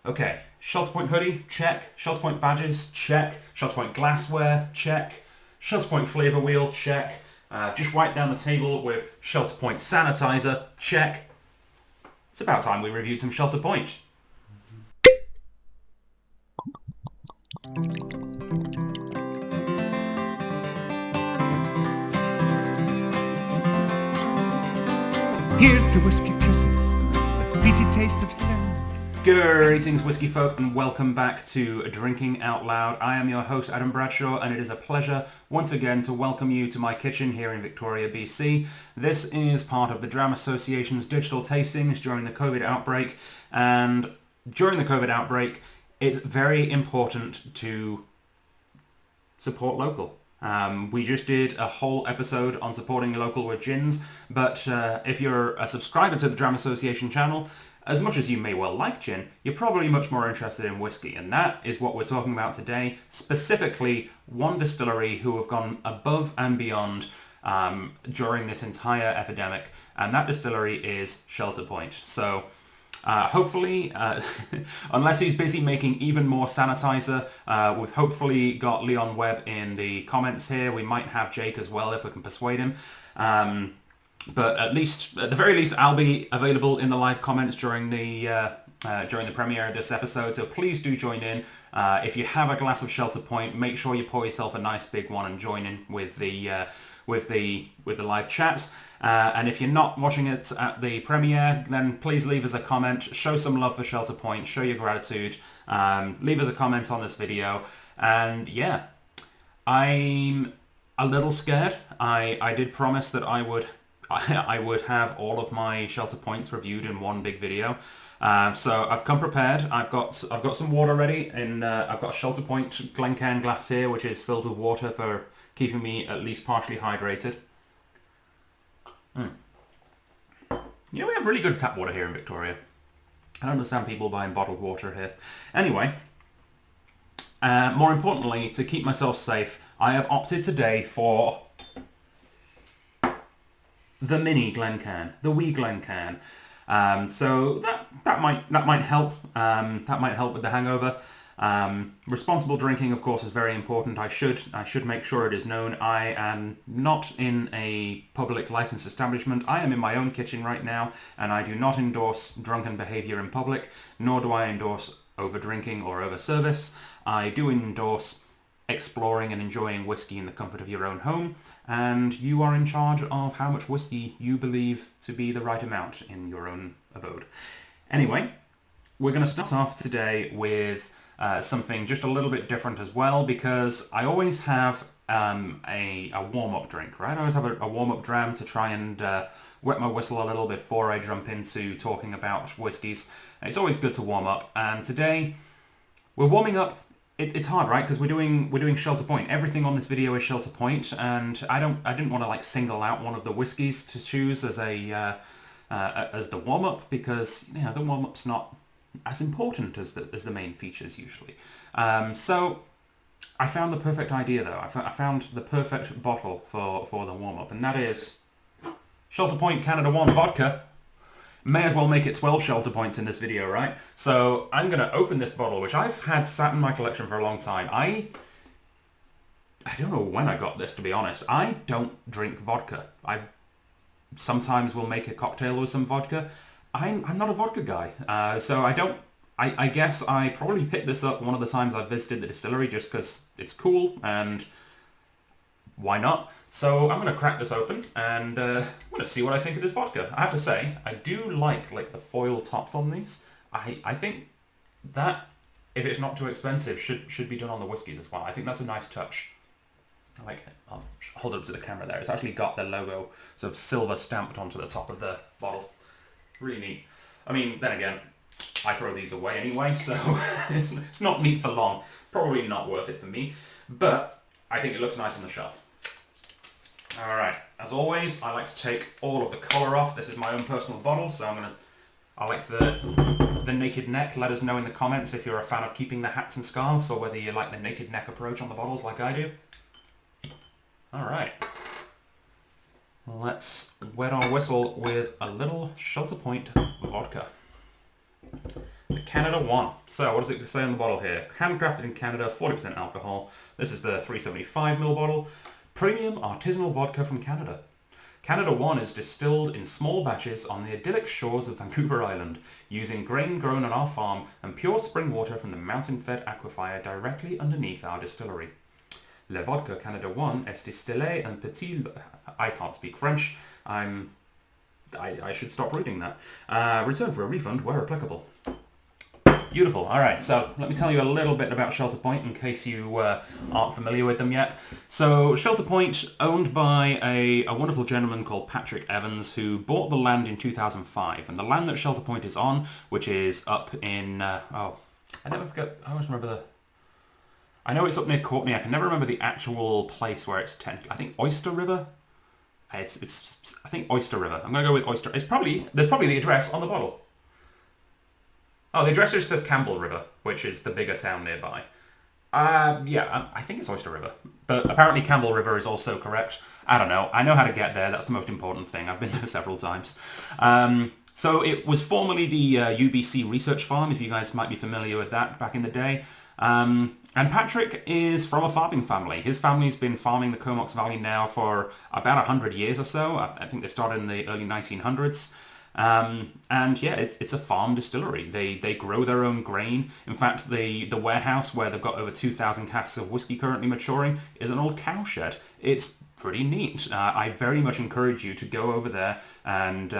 Okay, Shelter Point hoodie, check. Shelter Point badges, check. Shelter Point glassware, check. Shelter Point flavour wheel, check. Just wiped down the table with Shelter Point sanitizer, check. It's about time we reviewed some Shelter Point. Here's to whiskey kisses, the peaty taste of sin. Greetings, whiskey folk, and welcome back to Drinking Out Loud. I am your host, Adam Bradshaw, and it is a pleasure once again to welcome you to my kitchen here in Victoria, BC. This is part of the Dram Association's digital tastings during the COVID outbreak, and during the COVID outbreak, it's very important to support local. We just did a whole episode on supporting local with gins, but if you're a subscriber to the Dram Association channel, as much as you may well like gin, you're probably much more interested in whiskey, and that is what we're talking about today, specifically one distillery who have gone above and beyond during this entire epidemic, and that distillery is Shelter Point. So hopefully, unless he's busy making even more sanitizer, we've hopefully got Leon Webb in the comments here. We might have Jake as well if we can persuade him. But at the very least, I'll be available in the live comments during the premiere of this episode. So please do join in. If you have a glass of Shelter Point, make sure you pour yourself a nice big one and join in with the live chat. And if you're not watching it at the premiere, then please leave us a comment. Show some love for Shelter Point. Show your gratitude. Leave us a comment on this video. And yeah, I'm a little scared. I did promise that I would have all of my Shelter Points reviewed in one big video. So I've come prepared. I've got some water ready, and I've got a Shelter Point Glencairn glass here, which is filled with water for keeping me at least partially hydrated. You know, we have really good tap water here in Victoria. I don't understand people buying bottled water here. Anyway, more importantly, to keep myself safe, I have opted today for the mini Glencairn, the wee Glencairn. So that might help. That might help with the hangover. Responsible drinking, of course, is very important. I should make sure it is known. I am not in a public licensed establishment. I am in my own kitchen right now, and I do not endorse drunken behaviour in public, nor do I endorse over drinking or over service. I do endorse exploring and enjoying whiskey in the comfort of your own home, and you are in charge of how much whiskey you believe to be the right amount in your own abode. Anyway, we're going to start off today with something just a little bit different as well, because I always have a warm-up drink, right? I always have a warm-up dram to try and wet my whistle a little before I jump into talking about whiskies. It's always good to warm up, and today we're warming up. It's hard, right? Because we're doing Shelter Point. Everything on this video is Shelter Point, and I didn't want to like single out one of the whiskies to choose as as the warm up, because the warm up's not as important as the main features usually. So I found the perfect idea though. I found the perfect bottle for the warm up, and that is Shelter Point Canada 1 vodka. May as well make it 12 Shelter Points in this video, right? So I'm going to open this bottle, which I've had sat in my collection for a long time. I don't know when I got this, to be honest. I don't drink vodka. I sometimes will make a cocktail with some vodka. I'm not a vodka guy. So I guess I probably picked this up one of the times I visited the distillery just because it's cool and why not? So I'm going to crack this open and I'm going to see what I think of this vodka. I have to say, I do like the foil tops on these. I think that, if it's not too expensive, should be done on the whiskies as well. I think that's a nice touch. I like it. I'll hold it up to the camera there. It's actually got the logo sort of silver stamped onto the top of the bottle. Really neat. I mean, then again, I throw these away anyway, so it's not neat for long. Probably not worth it for me, but I think it looks nice on the shelf. Alright, as always, I like to take all of the collar off. This is my own personal bottle, so I like the naked neck. Let us know in the comments if you're a fan of keeping the hats and scarves, or whether you like the naked neck approach on the bottles like I do. Alright. Let's wet our whistle with a little Shelter Point vodka. The Canada 1. So what does it say on the bottle here? Handcrafted in Canada, 40% alcohol. This is the 375ml bottle. Premium artisanal vodka from Canada. Canada 1 is distilled in small batches on the idyllic shores of Vancouver Island, using grain grown on our farm and pure spring water from the mountain-fed aquifer directly underneath our distillery. Le vodka Canada 1 est distillé en petit... I can't speak French. I should stop reading that. Return for a refund where applicable. Beautiful. All right, so let me tell you a little bit about Shelter Point in case you aren't familiar with them yet. So Shelter Point, owned by a wonderful gentleman called Patrick Evans, who bought the land in 2005. And the land that Shelter Point is on, which is up in... I always remember the... I know it's up near Courtney. I can never remember the actual place where it's... I think Oyster River? I think Oyster River. I'm going to go with Oyster. There's probably the address on the bottle. Oh, the address just says Campbell River, which is the bigger town nearby. I think it's Oyster River. But apparently Campbell River is also correct. I don't know. I know how to get there. That's the most important thing. I've been there several times. So it was formerly the UBC Research Farm, if you guys might be familiar with that back in the day. And Patrick is from a farming family. His family's been farming the Comox Valley now for about 100 years or so. I think they started in the early 1900s. And yeah, it's a farm distillery. They grow their own grain. In fact, the warehouse where they've got over 2,000 casks of whiskey currently maturing is an old cowshed. It's pretty neat. I very much encourage you to go over there and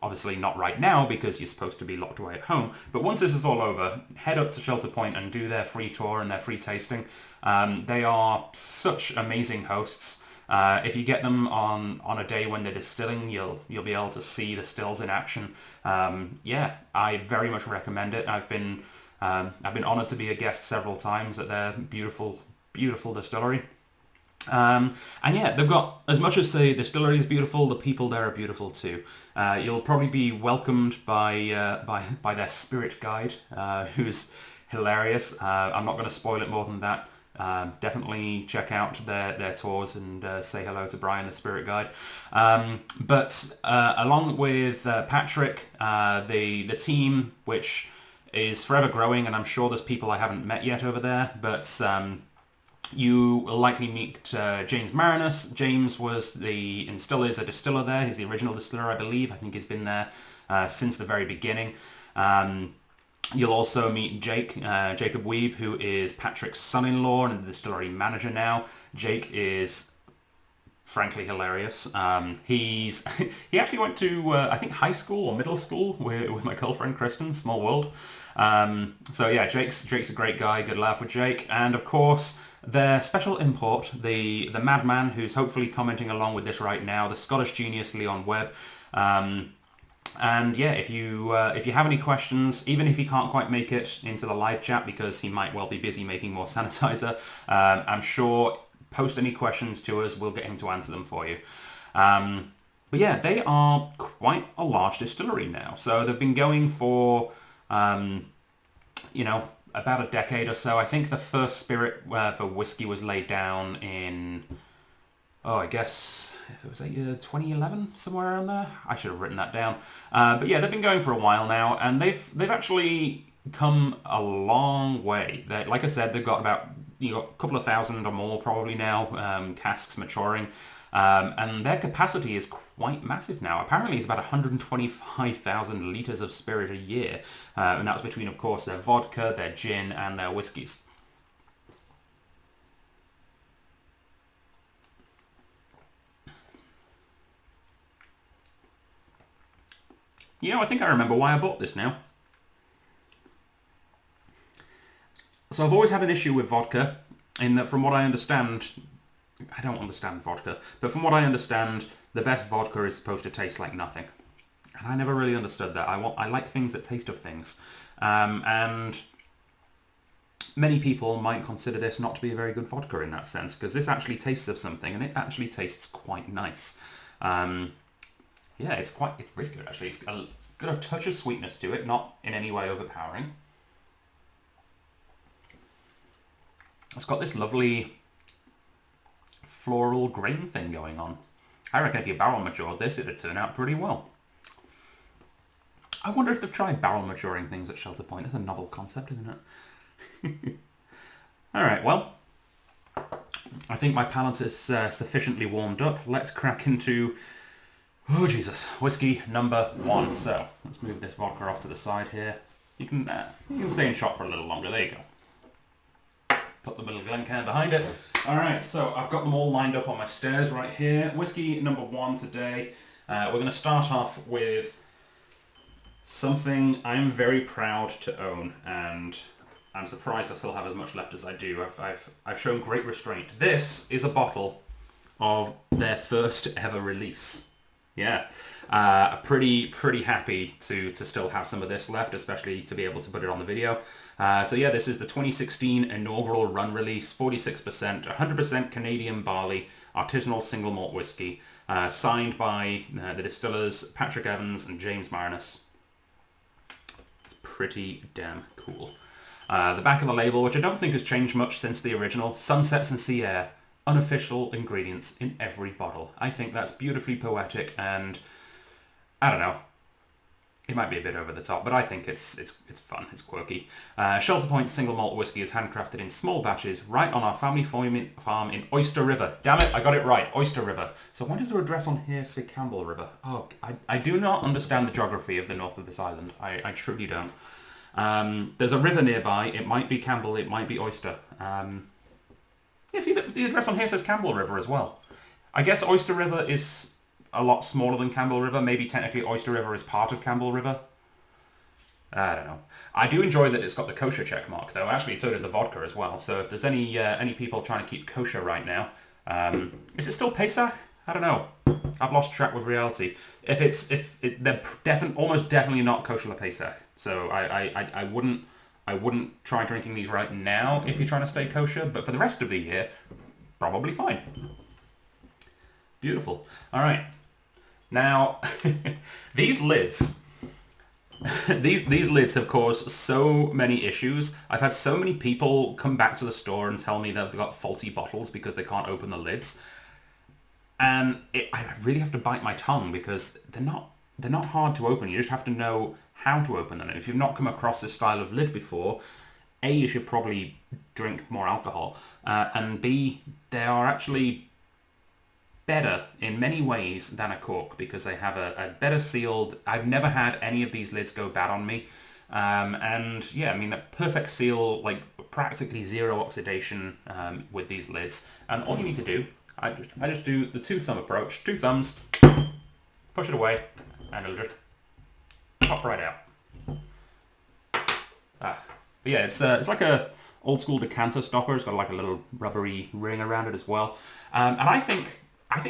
obviously not right now because you're supposed to be locked away at home. But once this is all over, head up to Shelter Point and do their free tour and their free tasting. They are such amazing hosts. If you get them on a day when they're distilling, you'll be able to see the stills in action. Yeah, I very much recommend it. I've been honoured to be a guest several times at their beautiful, beautiful distillery. And yeah, they've got, as much as the distillery is beautiful, the people there are beautiful too. You'll probably be welcomed by their spirit guide, who's hilarious. I'm not going to spoil it more than that. Definitely check out their tours and say hello to Brian, the spirit guide. But along with Patrick, the team, which is forever growing, and I'm sure there's people I haven't met yet over there, but you will likely meet James Marinus. James was and still is a distiller there. He's the original distiller, I believe. I think he's been there since the very beginning. You'll also meet Jacob Weeb, who is Patrick's son-in-law and the distillery manager now. Jake is frankly hilarious. He actually went to, I think, high school or middle school with my girlfriend Kristen, small world. So yeah, Jake's a great guy, good laugh with Jake. And of course, their special import, the madman who's hopefully commenting along with this right now, the Scottish genius Leon Webb. And yeah, if you have any questions, even if he can't quite make it into the live chat because he might well be busy making more sanitizer, I'm sure post any questions to us, we'll get him to answer them for you. But yeah, they are quite a large distillery now. So they've been going for, about a decade or so. I think the first spirit for whiskey was laid down in... I guess if it was 2011, somewhere around there. I should have written that down. But yeah, they've been going for a while now, and they've actually come a long way. Like I said, they've got about a couple of thousand or more probably now casks maturing, and their capacity is quite massive now. Apparently, it's about 125,000 litres of spirit a year, and that's between, of course, their vodka, their gin, and their whiskies. I think I remember why I bought this now. So I've always had an issue with vodka, in that from what I understand, I don't understand vodka, but from what I understand, the best vodka is supposed to taste like nothing. And I never really understood that. I like things that taste of things. And many people might consider this not to be a very good vodka in that sense, because this actually tastes of something, and it actually tastes quite nice. Yeah, it's really good actually. It's got a touch of sweetness to it, not in any way overpowering. It's got this lovely floral grain thing going on. I reckon if you barrel matured this, it'd turn out pretty well. I wonder if they've tried barrel maturing things at Shelter Point. That's a novel concept, isn't it? All right, well, I think my palate is sufficiently warmed up. Let's crack into, oh Jesus, whiskey number 1. So let's move this vodka off to the side here. You can stay in shot for a little longer. There you go. Put the little Glencairn behind it. All right, so I've got them all lined up on my stairs right here. Whiskey number 1 today. We're going to start off with something I'm very proud to own, and I'm surprised I still have as much left as I do. I've shown great restraint. This is a bottle of their first ever release. Yeah, pretty happy to still have some of this left, especially to be able to put it on the video. So yeah, this is the 2016 inaugural run release, 46%, 100% Canadian barley, artisanal single malt whiskey, signed by the distillers Patrick Evans and James Marinus. It's pretty damn cool. The back of the label, which I don't think has changed much since the original, sunsets and sea air, unofficial ingredients in every bottle. I think that's beautifully poetic, and I don't know, it might be a bit over the top, but I think it's fun, it's quirky. Shelter Point single malt whiskey is handcrafted in small batches right on our family farm in Oyster River. Damn it, I got it right, Oyster River. So why does the address on here say Campbell River? Oh, I do not understand the geography of the north of this island. I truly don't. There's a river nearby. It might be Campbell, it might be Oyster. Yeah, see, the address on here says Campbell River as well. I guess Oyster River is a lot smaller than Campbell River. Maybe technically Oyster River is part of Campbell River. I don't know. I do enjoy that it's got the kosher check mark, though. Actually, so did the vodka as well. So if there's any people trying to keep kosher right now, is it still Pesach? I don't know. I've lost track with reality. They're almost definitely not kosher Pesach. So I wouldn't try drinking these right now if you're trying to stay kosher, but for the rest of the year, probably fine. Beautiful. All right. Now, these lids, these lids have caused so many issues. I've had so many people come back to the store and tell me that they've got faulty bottles because they can't open the lids. And I really have to bite my tongue because they're not hard to open. You just have to know how to open them. And if you've not come across this style of lid before, A, you should probably drink more alcohol, and B, they are actually better in many ways than a cork because they have a better sealed. I've never had any of these lids go bad on me, and yeah, I mean a perfect seal, like practically zero oxidation with these lids. And all you need to do, I just do the 2-thumb approach, 2 thumbs, push it away, and it'll just pop right out. But yeah, it's like a old school decanter stopper. It's got like a little rubbery ring around it as well, and I think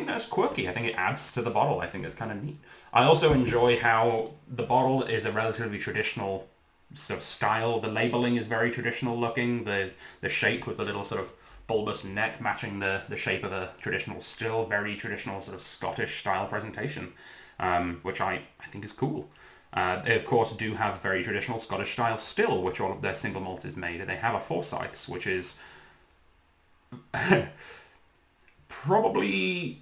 that's quirky. I think it adds to the bottle. I think it's kind of neat. I also enjoy how the bottle is a relatively traditional sort of style. The labeling is very traditional looking. The shape with the little sort of bulbous neck matching the shape of a traditional still, very traditional sort of Scottish style presentation, which I think is cool. They of course do have very traditional Scottish style still, which all of their single malt is made. And they have a Forsyths, which is probably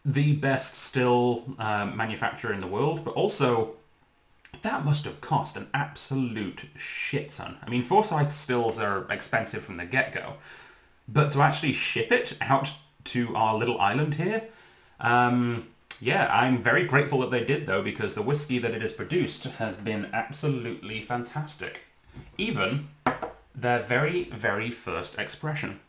the best still manufacturer in the world, but also that must have cost an absolute shit ton. I mean, Forsyth stills are expensive from the get-go, but to actually ship it out to our little island here, yeah, I'm very grateful that they did, though, because the whiskey that it has produced has been absolutely fantastic. Even their very, very first expression.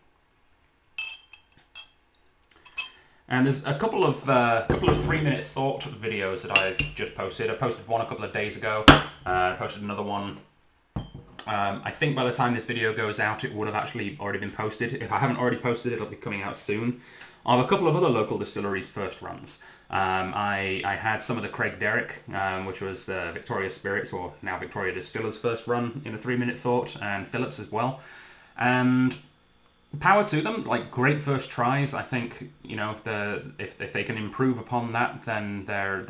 And there's a couple of 3-minute thought videos that I've just posted. I posted one a couple of days ago. I posted another one. I think by the time this video goes out, it would have actually already been posted. If I haven't already posted it, it'll be coming out soon. I have a couple of other local distilleries' first runs. I had some of the Craig Derrick, which was Victoria Spirits, or now Victoria Distillers' first run in a 3-minute thought, and Phillips as well. And power to them, like great first tries. I think, you know, if they can improve upon that, then they're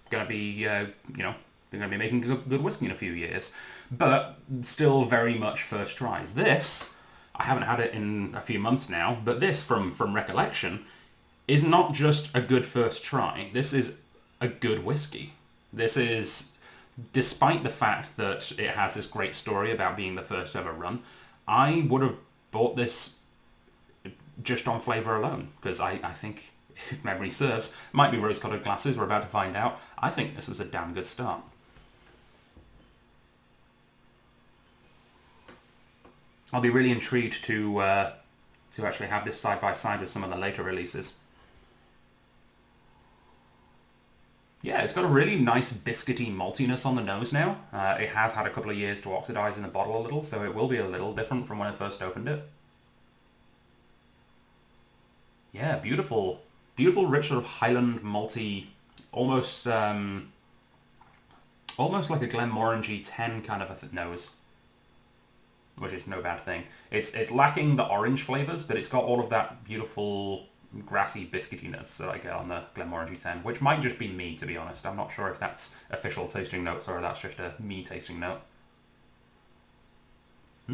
going to be they're going to be making good whiskey in a few years. But still very much first tries. This, I haven't had it in a few months now, but this from recollection is not just a good first try. This is a good whiskey. This is despite the fact that it has this great story about being the first ever run, I would have bought this just on flavour alone, because I think, if memory serves, might be rose-coloured glasses, we're about to find out, I think this was a damn good start. I'll be really intrigued to actually have this side by side with some of the later releases. Yeah, it's got a really nice biscuity maltiness on the nose now. It has had a couple of years to oxidize in the bottle a little, so it will be a little different from when I first opened it. Yeah, beautiful, beautiful, rich sort of Highland malty, almost almost like a Glenmorangie 10 kind of a nose, which is no bad thing. It's lacking the orange flavors, but it's got all of that beautiful grassy biscuitiness that I get on the Glenmorangie 10, which might just be me, to be honest. I'm not sure if that's official tasting notes or that's just a me tasting note. A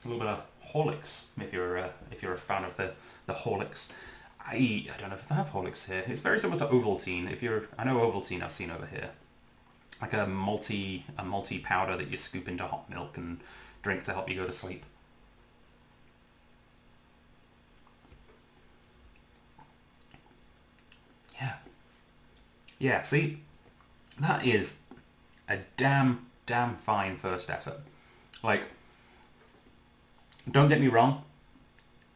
little bit of Horlicks, if you're a fan of the Horlicks. I don't know if they have Horlicks here. It's very similar to Ovaltine. I know Ovaltine I've seen over here, like a multi powder that you scoop into hot milk and drink to help you go to sleep. Yeah, see, that is a damn fine first effort. Like, don't get me wrong,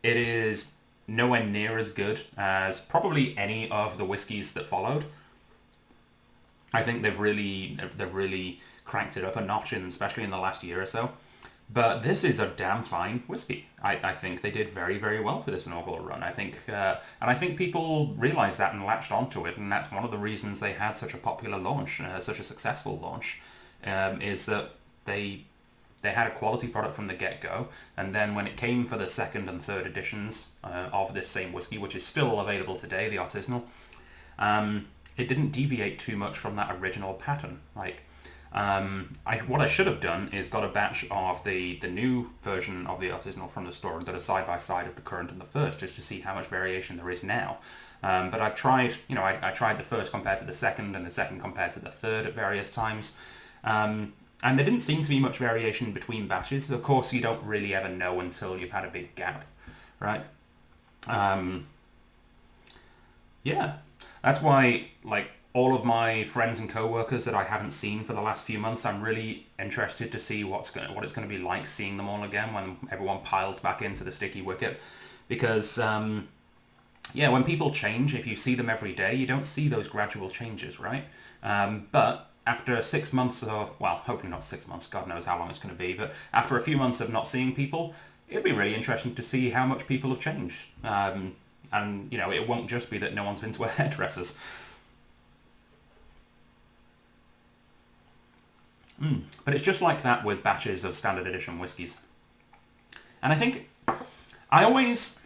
it is nowhere near as good as probably any of the whiskies that followed. I think they've really cranked it up a notch, especially in the last year or so. But this is a damn fine whiskey. I think they did very, very well for this inaugural run. I think people realised that and latched onto it, and that's one of the reasons they had such a popular launch, such a successful launch, is that they had a quality product from the get-go, and then when it came for the second and third editions of this same whiskey, which is still available today, the artisanal, it didn't deviate too much from that original pattern. Like, what I should have done is got a batch of the new version of the artisanal from the store and done a side by side of the current and the first, just to see how much variation there is now. But I've tried, I tried the first compared to the second and the second compared to the third at various times. And there didn't seem to be much variation between batches. Of course, you don't really ever know until you've had a big gap, right? Yeah, that's why, like, all of my friends and co-workers that I haven't seen for the last few months, I'm really interested to see what it's going to be like seeing them all again when everyone piles back into the sticky wicket. Because, when people change, if you see them every day, you don't see those gradual changes, right? But after 6 months, hopefully not 6 months, God knows how long it's going to be, but after a few months of not seeing people, it'll be really interesting to see how much people have changed. And, it won't just be that no one's been to a hairdresser's. But it's just like that with batches of standard edition whiskies. And I think I always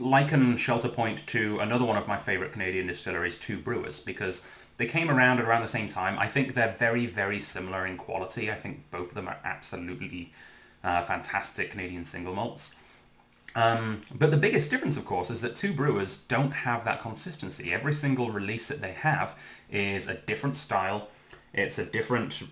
liken Shelter Point to another one of my favourite Canadian distilleries, Two Brewers, because they came around the same time. I think they're very, very similar in quality. I think both of them are absolutely fantastic Canadian single malts. But the biggest difference, of course, is that Two Brewers don't have that consistency. Every single release that they have is a different style. It's a different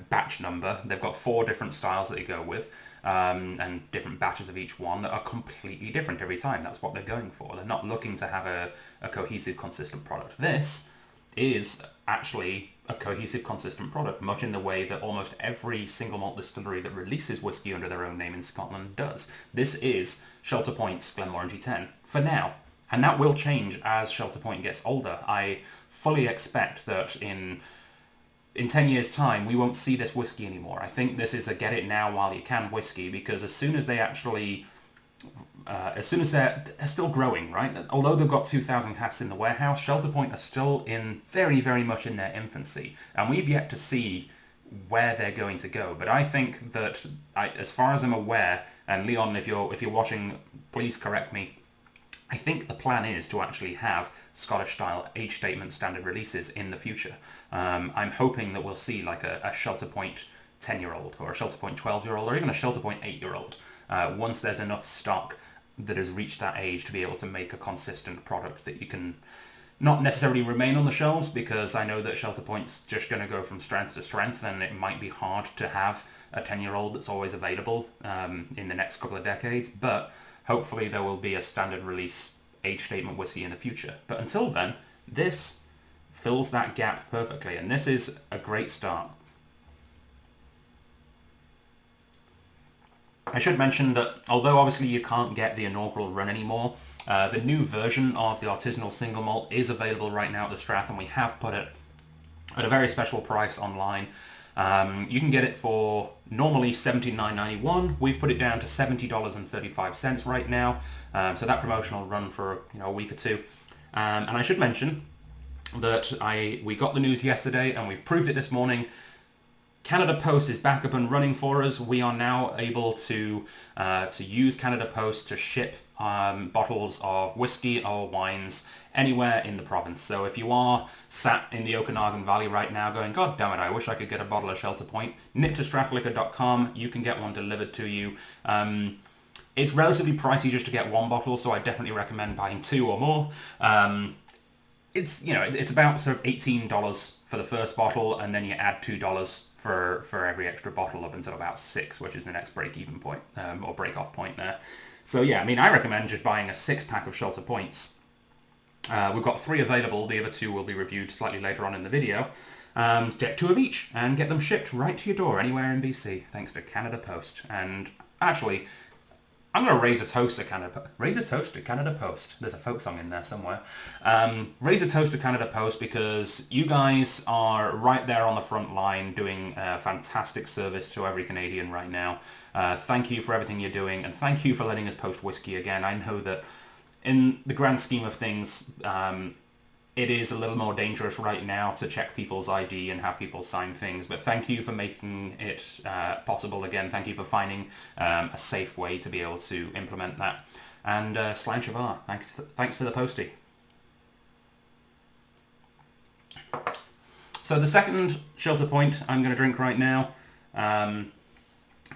batch number. They've got 4 different styles that they go with, and different batches of each one that are completely different every time. That's what they're going for. They're not looking to have a cohesive, consistent product. This is actually a cohesive, consistent product, much in the way that almost every single malt distillery that releases whiskey under their own name in Scotland does. This is Shelter Point's Glenmorangie 10, for now. And that will change as Shelter Point gets older. I fully expect that in 10 years' time, we won't see this whiskey anymore. I think this is a get it now while you can whiskey, because as soon as they actually, they're still growing, right? Although they've got 2,000 casks in the warehouse, Shelter Point are still in very, very much in their infancy, and we've yet to see where they're going to go. But I think that, as far as I'm aware, and Leon, if you're watching, please correct me, I think the plan is to actually have Scottish-style age statement standard releases in the future. I'm hoping that we'll see like a Shelter Point 10-year-old or a Shelter Point 12-year-old or even a Shelter Point 8-year-old once there's enough stock that has reached that age to be able to make a consistent product that you can not necessarily remain on the shelves, because I know that Shelter Point's just going to go from strength to strength, and it might be hard to have a 10-year-old that's always available in the next couple of decades, but hopefully there will be a standard release age statement whiskey in the future. But until then, this fills that gap perfectly, and this is a great start. I should mention that although obviously you can't get the inaugural run anymore, the new version of the artisanal single malt is available right now at the Strath, and we have put it at a very special price online. You can get it for normally $79.91. We've put it down to $70.35 right now. So that promotion will run for a week or two. And I should mention that we got the news yesterday and we've proved it this morning. Canada Post is back up and running for us. We are now able to use Canada Post to ship bottles of whiskey or wines anywhere in the province. So if you are sat in the Okanagan Valley right now going, God damn it, I wish I could get a bottle of Shelter Point, nip to strathliquor.com. You can get one delivered to you. It's relatively pricey just to get one bottle, so I definitely recommend buying two or more. It's about sort of $18 for the first bottle, and then you add $2 for every extra bottle up until about $6, which is the next break-even point, or break-off point there. So yeah, I recommend just buying a 6-pack of Shelter Points. We've got 3 available. The other 2 will be reviewed slightly later on in the video. Get 2 of each and get them shipped right to your door anywhere in BC, thanks to Canada Post. And actually, I'm going to raise a toast to Canada Post. There's a folk song in there somewhere. Raise a toast to Canada Post, because you guys are right there on the front line doing fantastic service to every Canadian right now. Thank you for everything you're doing, and thank you for letting us post whiskey again. I know that in the grand scheme of things, it is a little more dangerous right now to check people's ID and have people sign things, but thank you for making it possible again. Thank you for finding a safe way to be able to implement that. And Slán Sivar, thanks to the postie. So the second Shelter Point I'm going to drink right now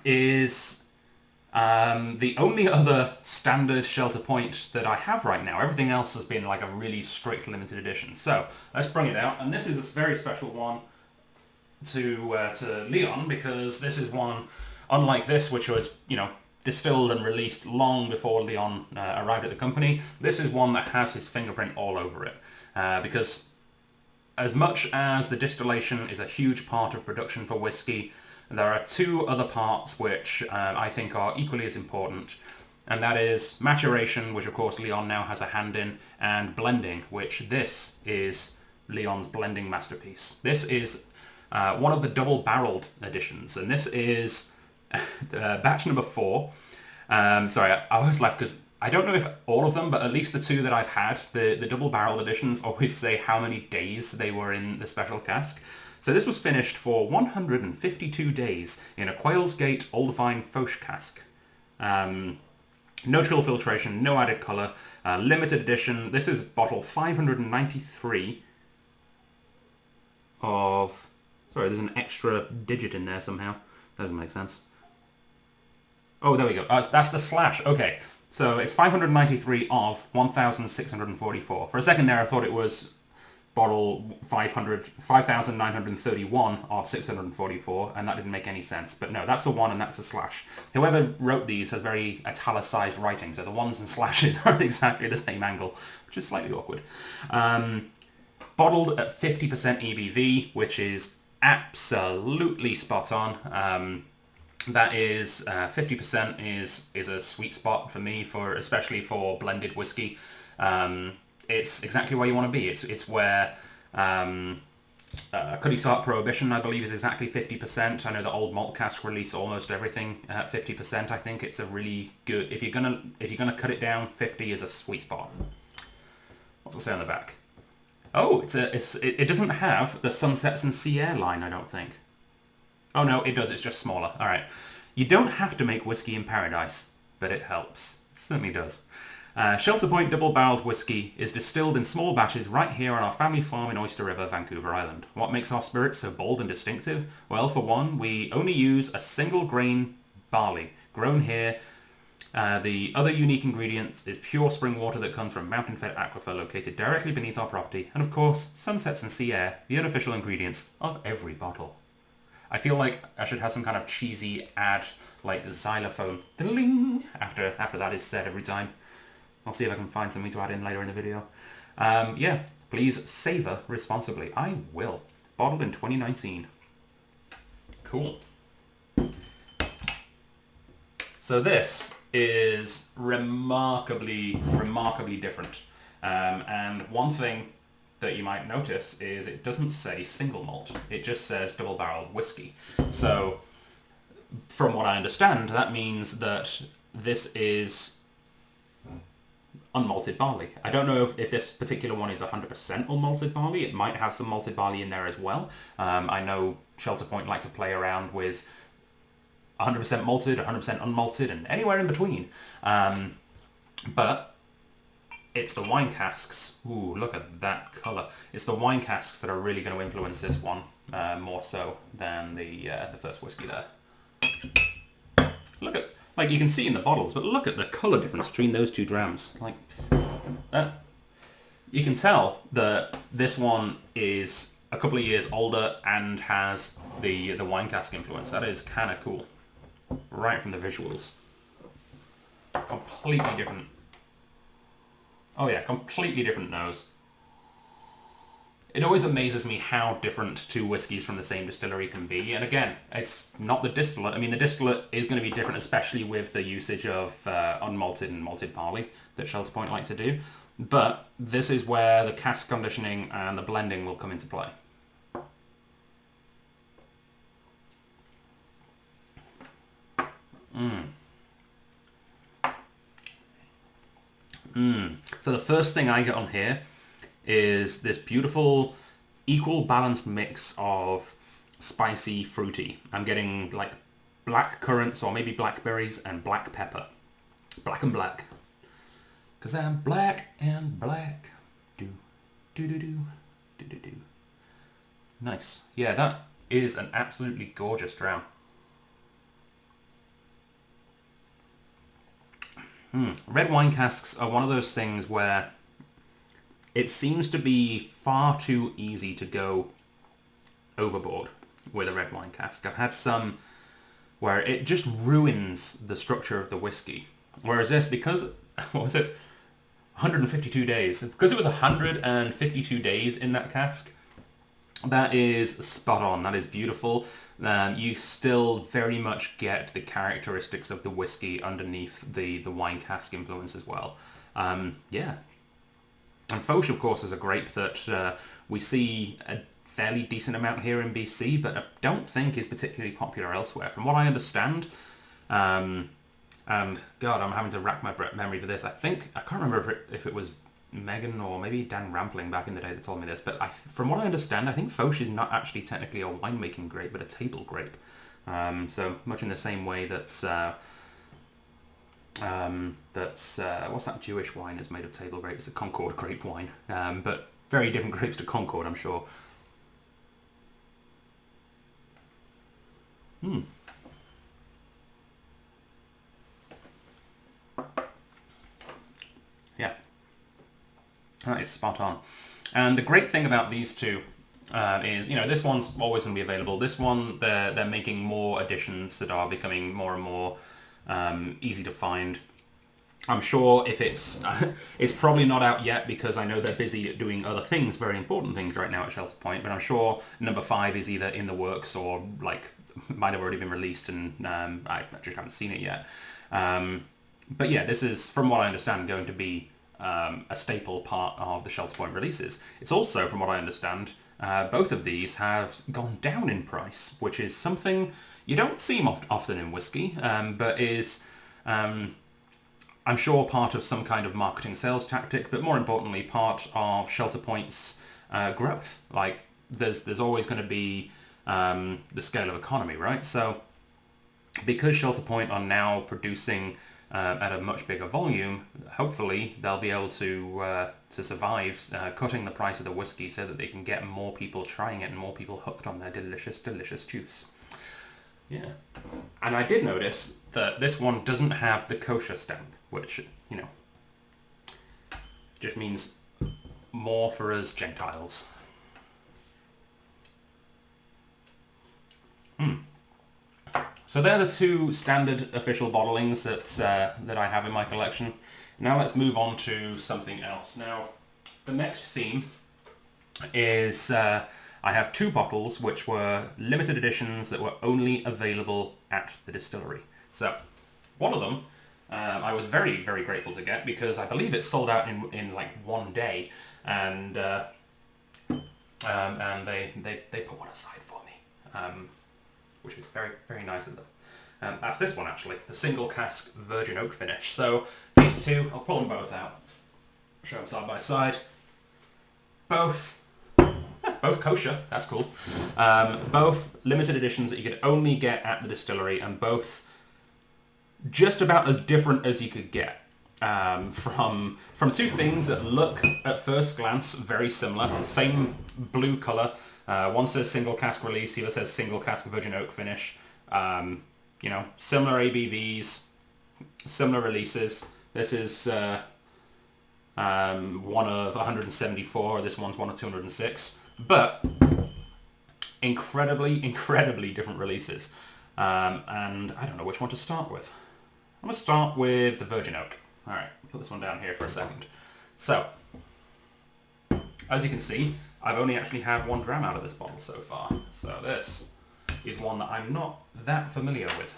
is the only other standard Shelter Point that I have right now. Everything else has been like a really strict limited edition. So let's bring it out, and this is a very special one to Leon, because this is one, unlike this, which was distilled and released long before Leon arrived at the company. This is one that has his fingerprint all over it, because as much as the distillation is a huge part of production for whiskey, there are 2 other parts which I think are equally as important, and that is maturation, which of course Leon now has a hand in, and blending, which this is Leon's blending masterpiece. This is one of the double-barreled editions, and this is batch number 4. Sorry, I always laugh because I don't know if all of them, but at least the 2 that I've had, the double-barreled editions always say how many days they were in the special cask. So this was finished for 152 days in a Quailsgate Old Vine Foch cask. No chill filtration, no added colour, limited edition. This is bottle 593 of... Sorry, there's an extra digit in there somehow. That doesn't make sense. Oh, there we go. That's the slash. Okay, so it's 593 of 1,644. For a second there I thought it was bottle 5,931 of 644, and that didn't make any sense. But no, that's a 1 and that's a slash. Whoever wrote these has very italicized writing, so the 1s and slashes are exactly the same angle, which is slightly awkward. Bottled at 50% EBV, which is absolutely spot on. That is 50% is a sweet spot for me, especially for blended whiskey. It's exactly where you want to be. It's where Cuddy Sark Prohibition, I believe, is exactly 50%. I know the old malt cask release almost everything at 50%. I think it's a really good. If you're gonna cut it down, 50 is a sweet spot. What's it say on the back? Oh, it doesn't have the Sunsets and Sea Air line, I don't think. Oh no, it does. It's just smaller. All right. You don't have to make whiskey in paradise, but it helps. It certainly does. Shelter Point Double Barreled Whiskey is distilled in small batches right here on our family farm in Oyster River, Vancouver Island. What makes our spirits so bold and distinctive? Well, for one, we only use a single grain barley grown here The other unique ingredient is pure spring water that comes from mountain-fed aquifer located directly beneath our property, and of course, sunsets and sea air, the unofficial ingredients of every bottle. I feel like I should have some kind of cheesy ad, like xylophone, ding, after that is said every time. I'll see if I can find something to add in later in the video. Yeah, please savor responsibly. I will. Bottled in 2019. Cool. So this is remarkably different. And one thing that you might notice is it doesn't say single malt. It just says double-barreled whiskey. So from what I understand, that means that this is unmalted barley. I don't know if this particular one is 100% unmalted barley. It might have some malted barley in there as well. I know Shelter Point like to play around with 100% malted, 100% unmalted, and anywhere in between. But it's the wine casks. Ooh, look at that colour. It's the wine casks that are really going to influence this one more so than the first whiskey there. Look at, like you can see in the bottles, but look at the colour difference between those two drams. Like, you can tell that this one is a couple of years older and has the wine cask influence. That is kind of cool. Right from the visuals. Completely different. Oh yeah, completely different nose. It always amazes me how different two whiskies from the same distillery can be. And again, it's not the distillate. I mean, the distillate is going to be different, especially with the usage of unmalted and malted barley that Shelter Point like to do. But this is where the cask conditioning and the blending will come into play. So the first thing I get on here is this beautiful, equal balanced mix of spicy, fruity. I'm getting like black currants or maybe blackberries and black pepper. Black and black. Because I'm black and black. Do, do, do, do, do, do, do. Nice. Yeah, that is an absolutely gorgeous dram. Red wine casks are one of those things where it seems to be far too easy to go overboard with a red wine cask. I've had some where it just ruins the structure of the whiskey. Whereas this, because, what was it, 152 days. Because it was 152 days in that cask, that is spot on. That is beautiful. You still very much get the characteristics of the whiskey underneath the wine cask influence as well. Yeah. And Foch, of course, is a grape that we see a fairly decent amount here in BC, but I don't think is particularly popular elsewhere. From what I understand, and God, I'm having to rack my memory for this. I can't remember if it was Megan or maybe Dan Rampling back in the day that told me this, but from what I understand, I think Foch is not actually technically a winemaking grape, but a table grape. So much in the same way that's what's that Jewish wine is made of table grapes, the Concord grape wine, but very different grapes to Concord, I'm sure. Yeah, that is spot on. And the great thing about these two is, this one's always going to be available. This one, they're making more additions that are becoming more and more easy to find. I'm sure if it's probably not out yet because I know they're busy doing other things, very important things right now at Shelter Point, but I'm sure number 5 is either in the works or might have already been released and I just haven't seen it yet. But yeah, this is, from what I understand, going to be a staple part of the Shelter Point releases. It's also, from what I understand, both of these have gone down in price, which is something you don't see often in whiskey, but is, I'm sure, part of some kind of marketing sales tactic, but more importantly, part of Shelter Point's growth. Like, there's always going to be the scale of economy, right? So, because Shelter Point are now producing at a much bigger volume, hopefully they'll be able to survive cutting the price of the whiskey so that they can get more people trying it and more people hooked on their delicious, delicious juice. Yeah. And I did notice that this one doesn't have the kosher stamp, which, you know, just means more for us Gentiles. So they're the two standard official bottlings that I have in my collection. Now let's move on to something else. Now, the next theme is I have two bottles which were limited editions that were only available at the distillery. So one of them I was very, very grateful to get because I believe it sold out in like one day, and they put one aside for me, which is very, very nice of them. That's this one actually, the single cask virgin oak finish. So these two, I'll pull them both out, show them side by side. Both kosher, that's cool. Both limited editions that you could only get at the distillery, and both just about as different as you could get. From two things that look at first glance very similar, same blue colour. One says single cask release, the other says single cask virgin oak finish. You know, similar ABVs, similar releases. This is one of 174, this one's one of 206, but incredibly different releases. And I don't know which one to start with. I'm going to start with the virgin oak. Alright, put this one down here for a second. So, as you can see, I've only actually had one dram out of this bottle so far. So this is one that I'm not that familiar with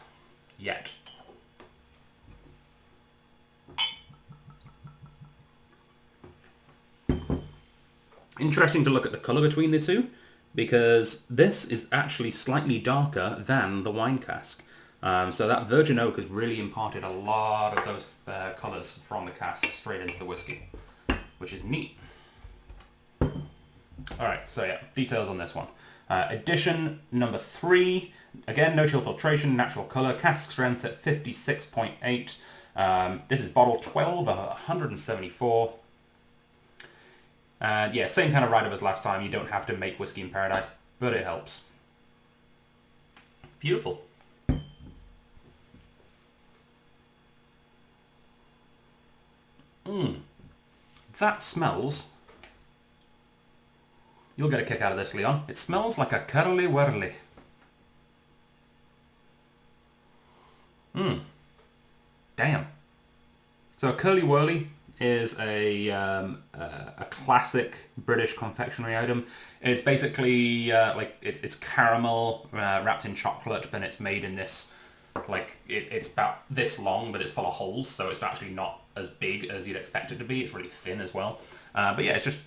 yet. Interesting to look at the colour between the two, because this is actually slightly darker than the wine cask. So that virgin oak has really imparted a lot of those colours from the cask straight into the whiskey, which is neat. Alright, so yeah, details on this one. Edition number 3, again, no chill filtration, natural colour, cask strength at 56.8. This is bottle 12 of 174. And yeah, same kind of write-up as last time. You don't have to make whiskey in paradise, but it helps. Beautiful. That smells... You'll get a kick out of this, Leon. It smells like a curly whirly. Damn. So a curly whirly is a classic British confectionery item. It's basically like it's caramel wrapped in chocolate, but it's made in this, like it's about this long, but it's full of holes, so it's actually not as big as you'd expect it to be. It's really thin as well. But yeah, it's just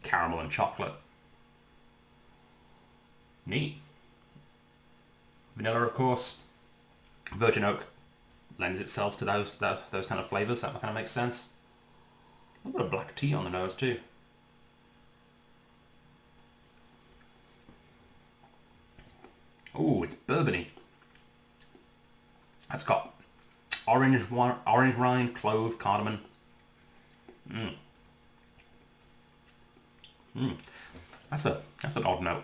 caramel and chocolate. Neat. Vanilla, of course. Virgin oak lends itself to those kind of flavours. That kind of makes sense. A little bit of black tea on the nose too. Oh, it's bourbony. That's got orange rind, clove, cardamom. That's an odd note.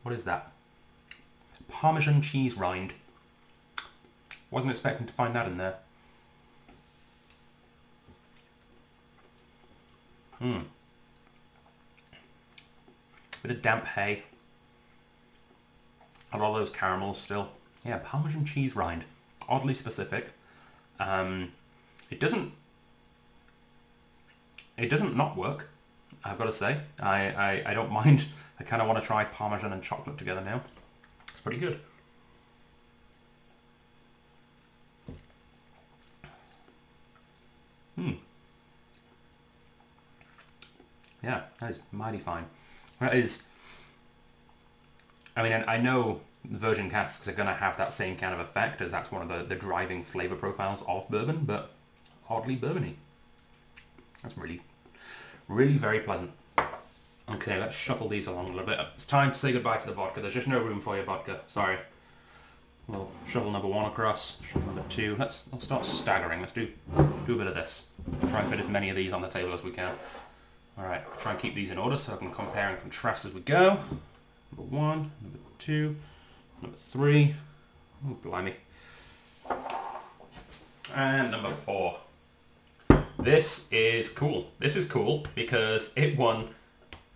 What is that? Parmesan cheese rind. Wasn't expecting to find that in there. Bit of damp hay. A lot of those caramels still. Yeah, Parmesan cheese rind. Oddly specific. It doesn't not work, I've got to say. I don't mind. I kind of want to try Parmesan and chocolate together now. It's pretty good. Yeah, that is mighty fine. That is... I mean, I know virgin casks are going to have that same kind of effect, as that's one of the driving flavour profiles of bourbon, but oddly bourbony. That's really, really very pleasant. Okay, let's shuffle these along a little bit. It's time to say goodbye to the vodka. There's just no room for your vodka. Sorry. We'll shovel number 1 across, shovel number 2. Let's start staggering. Let's do a bit of this. Try and fit as many of these on the table as we can. Alright, try and keep these in order so I can compare and contrast as we go. Number 1, number 2, number 3. Oh, blimey. And number 4. This is cool. This is cool because it won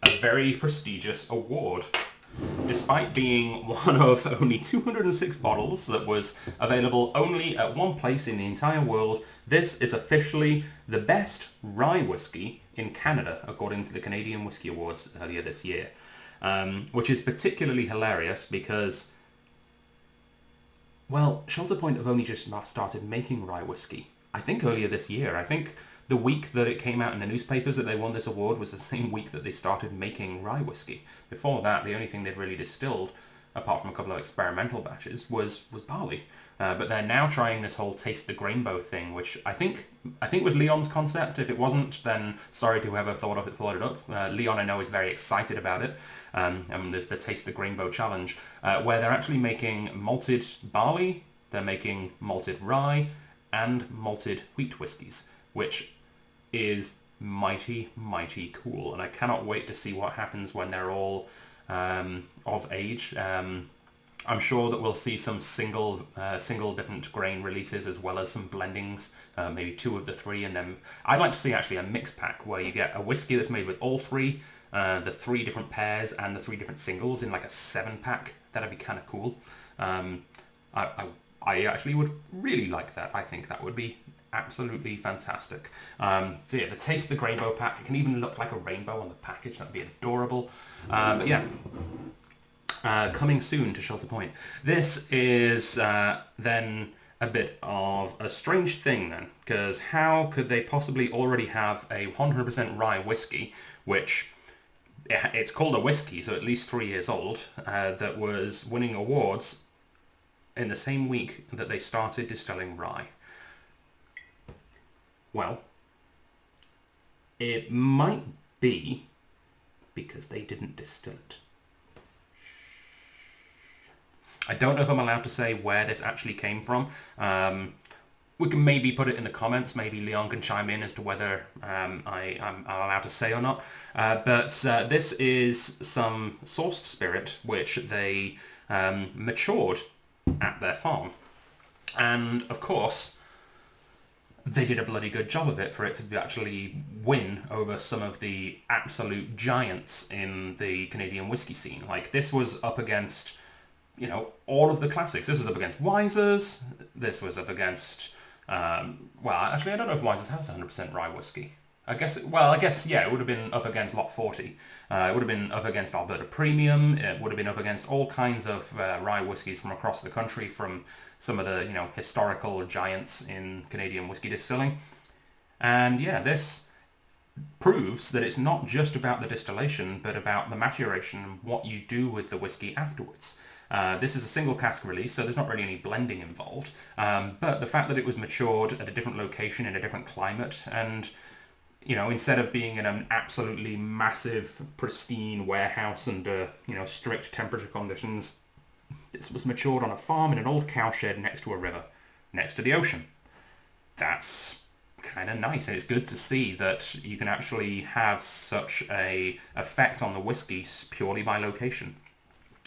a very prestigious award. Despite being one of only 206 bottles that was available only at one place in the entire world, this is officially the best rye whiskey in Canada, according to the Canadian Whiskey Awards earlier this year. Which is particularly hilarious because, well, Shelter Point have only just started making rye whiskey. I think earlier this year. I think the week that it came out in the newspapers that they won this award was the same week that they started making rye whiskey. Before that, the only thing they'd really distilled, apart from a couple of experimental batches, was barley. But they're now trying this whole taste the grainbow thing, which I think was Leon's concept. If it wasn't, then sorry to whoever thought it up. Leon, I know, is very excited about it. And there's the Taste the Grainbow challenge, where they're actually making malted barley, they're making malted rye, and malted wheat whiskies, which is mighty, mighty cool. And I cannot wait to see what happens when they're all of age. I'm sure that we'll see some single different grain releases as well as some blendings, maybe 2 of the 3, and then I'd like to see actually a mix pack where you get a whiskey that's made with all 3, the 3 different pairs and the 3 different singles in like a 7-pack. That'd be kind of cool. I actually would really like that. I think that would be absolutely fantastic. So yeah, the Taste the Grainbow pack. It can even look like a rainbow on the package. That'd be adorable. But yeah. Coming soon to Shelter Point. This is then a bit of a strange thing then, because how could they possibly already have a 100% rye whiskey, which it's called a whiskey, so at least 3 years old, that was winning awards in the same week that they started distilling rye? Well, it might be because they didn't distill it. I don't know if I'm allowed to say where this actually came from. We can maybe put it in the comments. Maybe Leon can chime in as to whether I'm allowed to say or not. But this is some sourced spirit which they matured at their farm. And of course, they did a bloody good job of it for it to actually win over some of the absolute giants in the Canadian whiskey scene. Like, this was up against, you know, all of the classics. This was up against Wiser's. This was up against, well, actually, I don't know if Wiser's has 100% rye whiskey. I guess, yeah, it would have been up against Lot 40. It would have been up against Alberta Premium. It would have been up against all kinds of rye whiskies from across the country, from some of the, you know, historical giants in Canadian whiskey distilling. And yeah, this proves that it's not just about the distillation, but about the maturation and what you do with the whiskey afterwards. This is a single cask release, so there's not really any blending involved. But the fact that it was matured at a different location in a different climate, and, you know, instead of being in an absolutely massive, pristine warehouse under, you know, strict temperature conditions, this was matured on a farm in an old cowshed next to a river, next to the ocean. That's kind of nice, and it's good to see that you can actually have such a effect on the whiskey purely by location.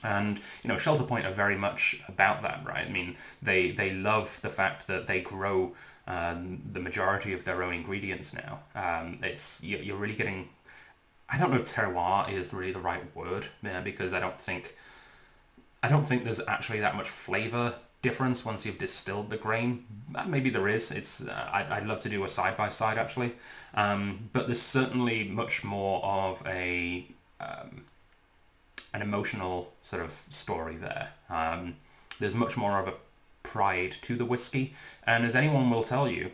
And, you know, Shelter Point are very much about that, right? I mean, they love the fact that they grow the majority of their own ingredients now. You're really getting, I don't know if terroir is really the right word, because I don't think there's actually that much flavor difference once you've distilled the grain. Maybe there is. I'd love to do a side-by-side, actually. But there's certainly much more of an emotional sort of story there. There's much more of a pride to the whiskey, and as anyone will tell you,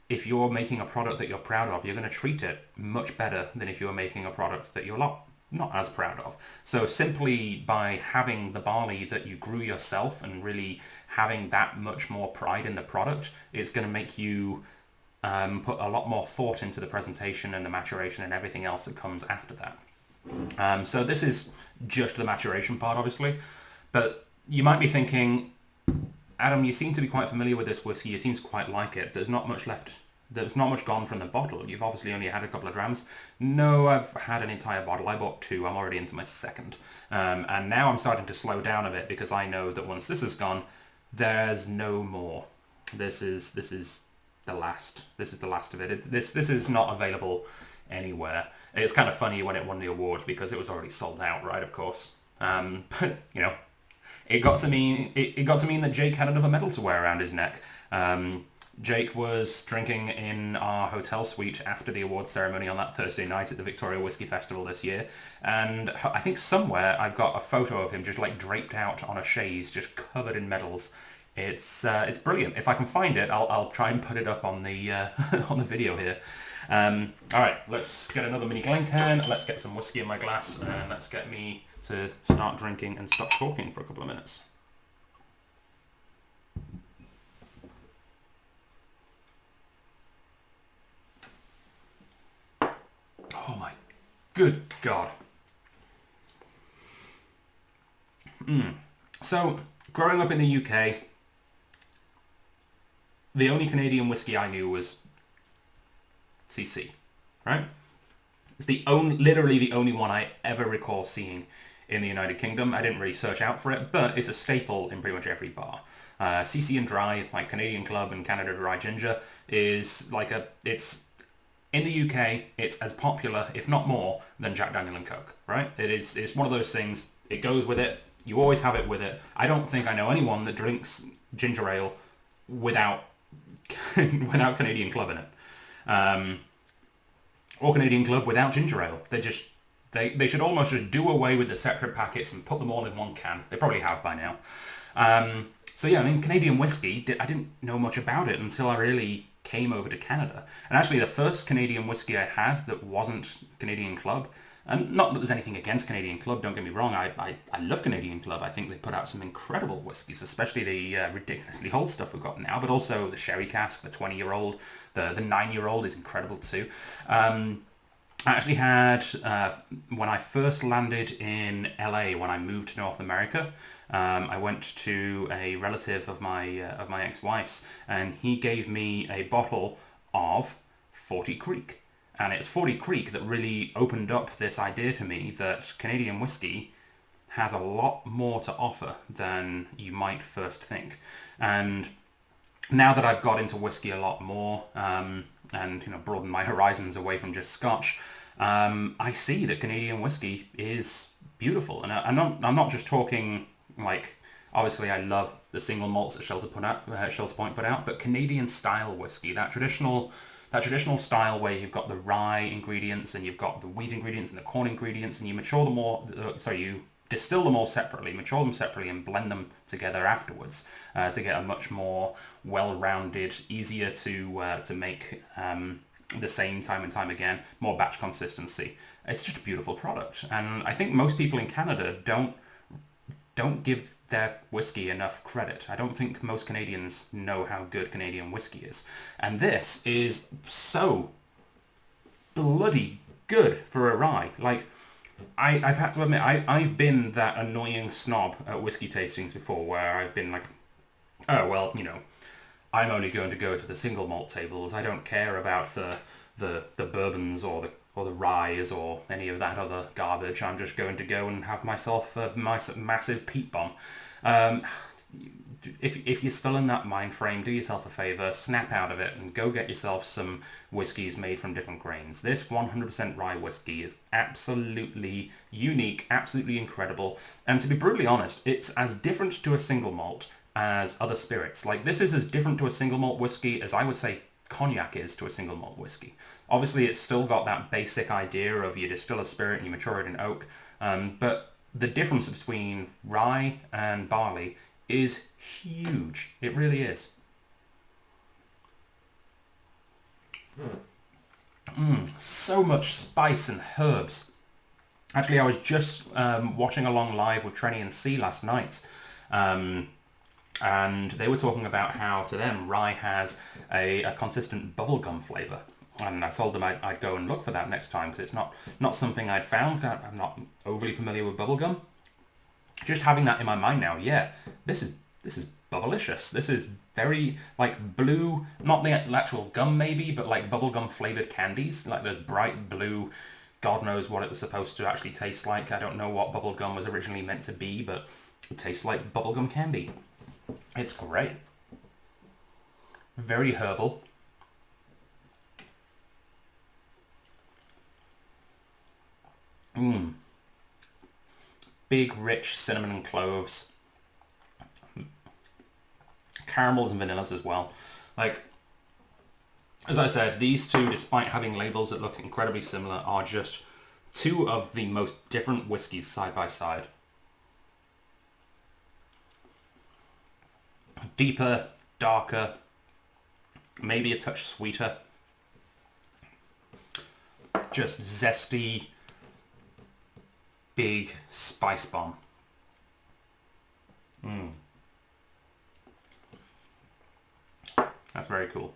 if you're making a product that you're proud of, you're going to treat it much better than if you're making a product that you're not as proud of. So simply by having the barley that you grew yourself and really having that much more pride in the product, is going to make you put a lot more thought into the presentation and the maturation and everything else that comes after that. So this is just the maturation part, obviously, but you might be thinking, Adam, you seem to be quite familiar with this whiskey. You seem to quite like it. There's not much left. There's not much gone from the bottle. You've obviously only had a couple of drams. No, I've had an entire bottle. I bought 2. I'm already into my second. And now I'm starting to slow down a bit because I know that once this is gone, there's no more. This is the last. This is the last of it. This is not available anywhere. It's kind of funny when it won the award because it was already sold out, right? Of course. But it got to mean that Jake had another medal to wear around his neck. Jake was drinking in our hotel suite after the awards ceremony on that Thursday night at the Victoria Whiskey Festival this year, and I think somewhere I've got a photo of him just like draped out on a chaise, just covered in medals. It's brilliant. If I can find it, I'll try and put it up on the on the video here. All right, let's get another mini Glencairn. Let's get some whiskey in my glass, and let's get me to start drinking and stop talking for a couple of minutes. Oh my good God. So, growing up in the UK, the only Canadian whiskey I knew was CC, right? It's literally the only one I ever recall seeing in the United Kingdom. I didn't really search out for it, but it's a staple in pretty much every bar. CC and Dry, like Canadian Club and Canada Dry Ginger, is like it's in the UK, it's as popular, if not more, than Jack Daniel and Coke, right? It's one of those things, it goes with it, you always have it with it. I don't think I know anyone that drinks ginger ale without Canadian Club in it. Or Canadian Club without ginger ale. They should almost just do away with the separate packets and put them all in one can. They probably have by now. So yeah, I mean, Canadian whiskey, I didn't know much about it until I really came over to Canada. And actually the first Canadian whiskey I had that wasn't Canadian Club, and not that there's anything against Canadian Club, don't get me wrong, I love Canadian Club. I think they put out some incredible whiskies, especially the ridiculously old stuff we've got now, but also the sherry cask, the 20-year-old, the 9-year-old is incredible too. I actually had, when I first landed in LA, when I moved to North America, I went to a relative of my ex-wife's, and he gave me a bottle of 40 Creek. And it's 40 Creek that really opened up this idea to me that Canadian whiskey has a lot more to offer than you might first think. And now that I've got into whiskey a lot more, and broadened my horizons away from just Scotch, I see that Canadian whiskey is beautiful. And I'm not just talking like, obviously I love the single malts that Shelter Point put out, but Canadian style whiskey, that traditional style where you've got the rye ingredients and you've got the wheat ingredients and the corn ingredients, and you you distill them all separately, mature them separately, and blend them together afterwards to get a much more well-rounded, easier to make the same time and time again, more batch consistency. It's just a beautiful product, and I think most people in Canada don't give their whiskey enough credit. I don't think most Canadians know how good Canadian whiskey is. And this is so bloody good for a rye. Like, I've had to admit, I've been that annoying snob at whiskey tastings before, where I've been like, oh, well, I'm only going to go to the single malt tables. I don't care about the bourbons or the ryes or any of that other garbage. I'm just going to go and have myself a massive peat bomb. If you're still in that mind frame, do yourself a favour, snap out of it and go get yourself some whiskies made from different grains. This 100% rye whiskey is absolutely unique, absolutely incredible, and to be brutally honest, it's as different to a single malt as other spirits. Like, this is as different to a single malt whiskey as I would say cognac is to a single malt whiskey. Obviously, it's still got that basic idea of you distill a spirit and you mature it in oak, but the difference between rye and barley is huge. It really is. So much spice and herbs. Actually, I was just watching along live with Trenny and C last night, and they were talking about how, to them, rye has a consistent bubblegum flavour. And I told them I'd go and look for that next time, because it's not something I'd found. I'm not overly familiar with bubblegum. Just having that in my mind now, yeah, this is bubblicious. This is very, like, blue, not the actual gum maybe, but like bubblegum flavoured candies, like those bright blue, God knows what it was supposed to actually taste like. I don't know what bubblegum was originally meant to be, but it tastes like bubblegum candy. It's great. Very herbal. Big, rich cinnamon and cloves. Caramels and vanillas as well. Like, as I said, these two, despite having labels that look incredibly similar, are just two of the most different whiskies side by side. Deeper, darker, maybe a touch sweeter. Just zesty, big spice bomb. That's very cool.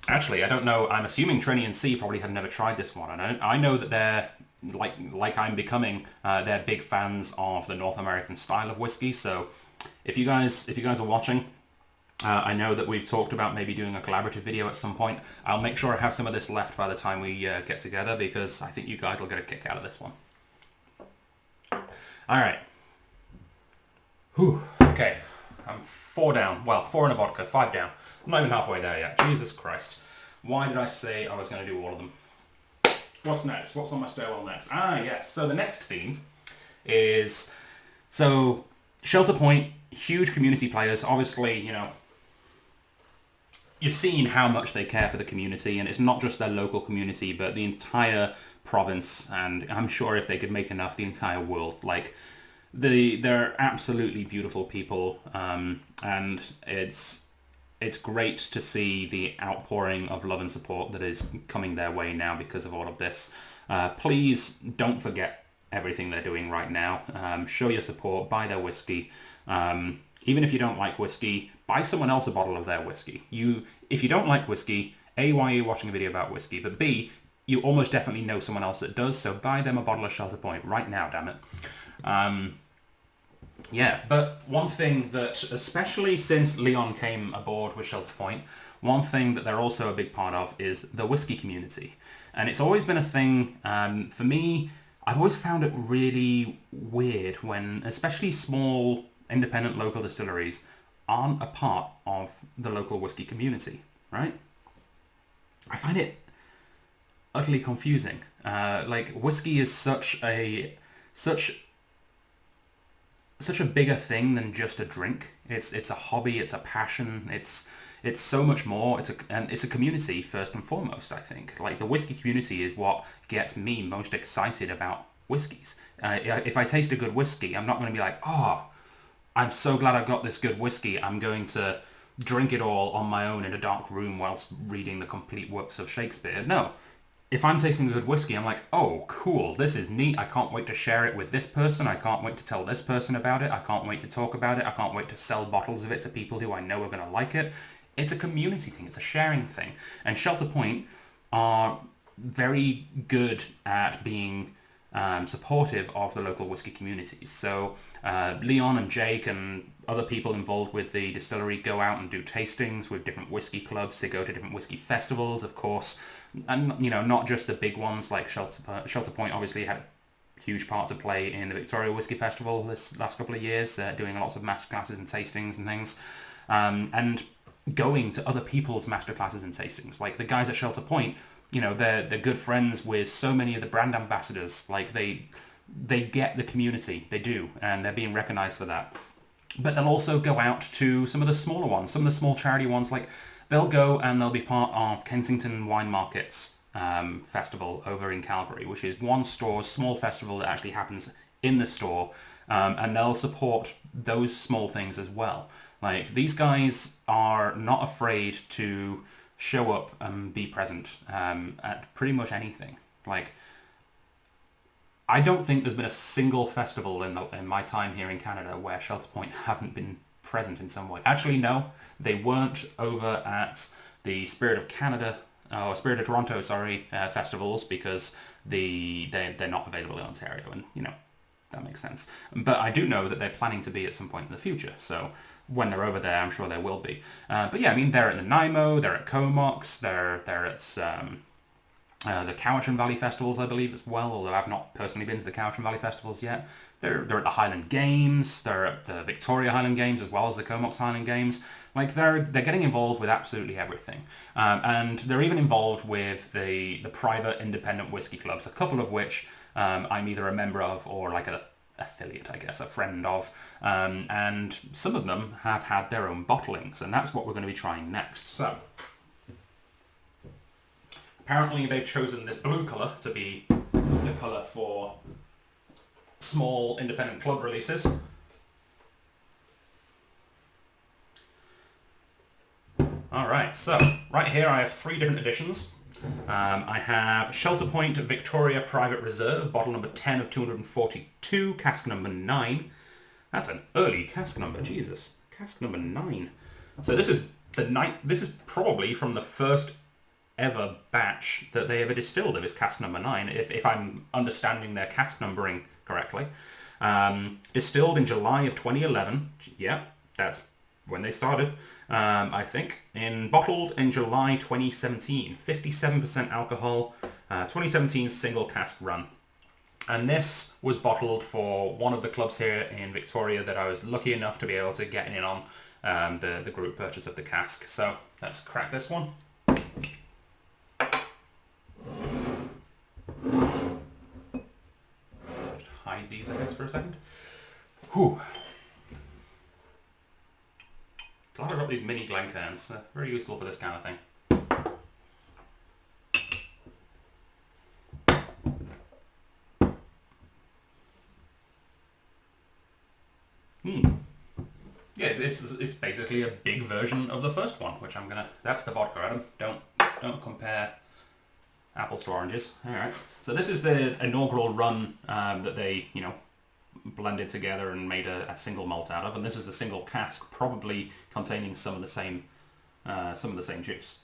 Actually, I don't know. I'm assuming Trini and C probably have never tried this one, and I know that they're like I'm becoming. They're big fans of the North American style of whiskey. So, if you guys are watching, I know that we've talked about maybe doing a collaborative video at some point. I'll make sure I have some of this left by the time we get together, because I think you guys will get a kick out of this one. All right. Whew. Okay. I'm 4 down. Well, 4 in a vodka, 5 down. I'm not even halfway there yet. Jesus Christ. Why did I say I was going to do all of them? What's next? What's on my stairwell next? Ah, yes. So the next theme is... So, Shelter Point, huge community players. Obviously, you know, you've seen how much they care for the community, and it's not just their local community, but the entire province, and I'm sure if they could make enough, the entire world. Like, they're absolutely beautiful people, and it's great to see the outpouring of love and support that is coming their way now because of all of this. Please don't forget everything they're doing right now. Show your support, buy their whiskey. Even if you don't like whiskey, buy someone else a bottle of their whiskey. If you don't like whiskey, A, why are you watching a video about whiskey? But B, you almost definitely know someone else that does, so buy them a bottle of Shelter Point right now, damn it. Yeah, but one thing that, especially since Leon came aboard with Shelter Point, one thing that they're also a big part of is the whiskey community. And it's always been a thing, for me, I've always found it really weird when, especially small, independent local distilleries aren't a part of the local whiskey community, right? I find it utterly confusing. Like, whiskey is such a bigger thing than just a drink. It's a hobby, it's a passion, it's so much more. It's a community first and foremost, I think. Like, the whiskey community is what gets me most excited about whiskeys. If I taste a good whiskey, I'm not going to be like, oh, I'm so glad I got this good whiskey. I'm going to drink it all on my own in a dark room whilst reading the complete works of Shakespeare. No. If I'm tasting a good whiskey, I'm like, oh, cool, this is neat. I can't wait to share it with this person. I can't wait to tell this person about it. I can't wait to talk about it. I can't wait to sell bottles of it to people who I know are going to like it. It's a community thing. It's a sharing thing. And Shelter Point are very good at being supportive of the local whiskey communities. So Leon and Jake and other people involved with the distillery go out and do tastings with different whiskey clubs. They go to different whiskey festivals, of course, and you know, not just the big ones like Shelter Point. Obviously had a huge part to play in the Victoria Whiskey Festival this last couple of years, doing lots of masterclasses and tastings and things, and going to other people's masterclasses and tastings. Like the guys at Shelter Point, you know, they're good friends with so many of the brand ambassadors. Like they get the community, they do, and they're being recognized for that. But they'll also go out to some of the smaller ones, some of the small charity ones. Like they'll go and they'll be part of Kensington Wine Market's festival over in Calgary, which is one store's small festival that actually happens in the store, and they'll support those small things as well. Like these guys are not afraid to show up and be present at pretty much anything. Like, I don't think there's been a single festival in my time here in Canada where Shelter Point haven't been present in some way. Actually, no, they weren't over at the Spirit of Canada, or Spirit of Toronto, festivals, because they're not available in Ontario, and you know, that makes sense. But I do know that they're planning to be at some point in the future, so when they're over there, I'm sure there will be. But yeah, I mean, they're at the Nanaimo, they're at Comox, they're at The Cowichan Valley Festivals, I believe, as well, although I've not personally been to the Cowichan Valley Festivals yet. They're at the Highland Games, they're at the Victoria Highland Games, as well as the Comox Highland Games. Like, they're getting involved with absolutely everything. And they're even involved with the private independent whiskey clubs, a couple of which I'm either a member of or like an affiliate, I guess, a friend of. And some of them have had their own bottlings, and that's what we're going to be trying next. So, apparently they've chosen this blue colour to be the colour for small independent club releases. Alright, so right here I have 3 different editions. I have Shelter Point Victoria Private Reserve, bottle number 10 of 242, cask number 9. That's an early cask number, Jesus. Cask number 9. So this is this is probably from the first ever batch that they ever distilled of this cask number 9, if I'm understanding their cask numbering correctly. Distilled in July of 2011. Yeah, that's when they started, I think. Bottled in July 2017. 57% alcohol, 2017 single cask run. And this was bottled for one of the clubs here in Victoria that I was lucky enough to be able to get in on the group purchase of the cask. So let's crack this one. Just hide these, I guess, for a second. Whew. Glad I got these mini Glencairns. Very useful for this kind of thing. Yeah, it's basically a big version of the first one, which I'm gonna. That's the vodka, Adam. Don't compare apples to oranges. All right. So this is the inaugural run that they blended together and made a single malt out of, and this is the single cask, probably containing some of the same juice.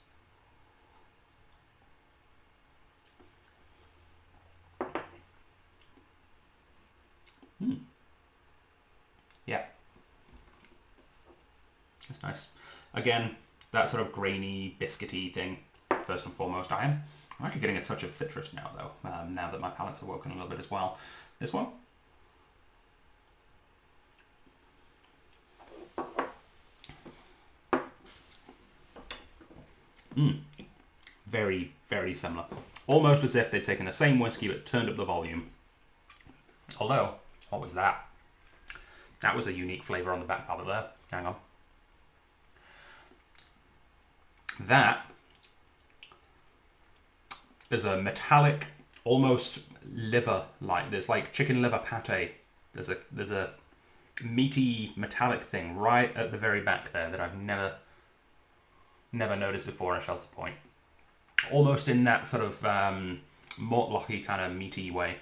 Yeah, that's nice. Again, that sort of grainy, biscuity thing. First and foremost, I'm actually getting a touch of citrus now, though. Now that my palate's awoken a little bit as well. This one. Very, very similar. Almost as if they'd taken the same whiskey but turned up the volume. Although, what was that? That was a unique flavour on the back palate there. Hang on. That is a metallic, almost liver-like. There's like chicken liver pate. There's a meaty metallic thing right at the very back there that I've never noticed before in a Shelter Point. Almost in that sort of mortlocky kind of meaty way.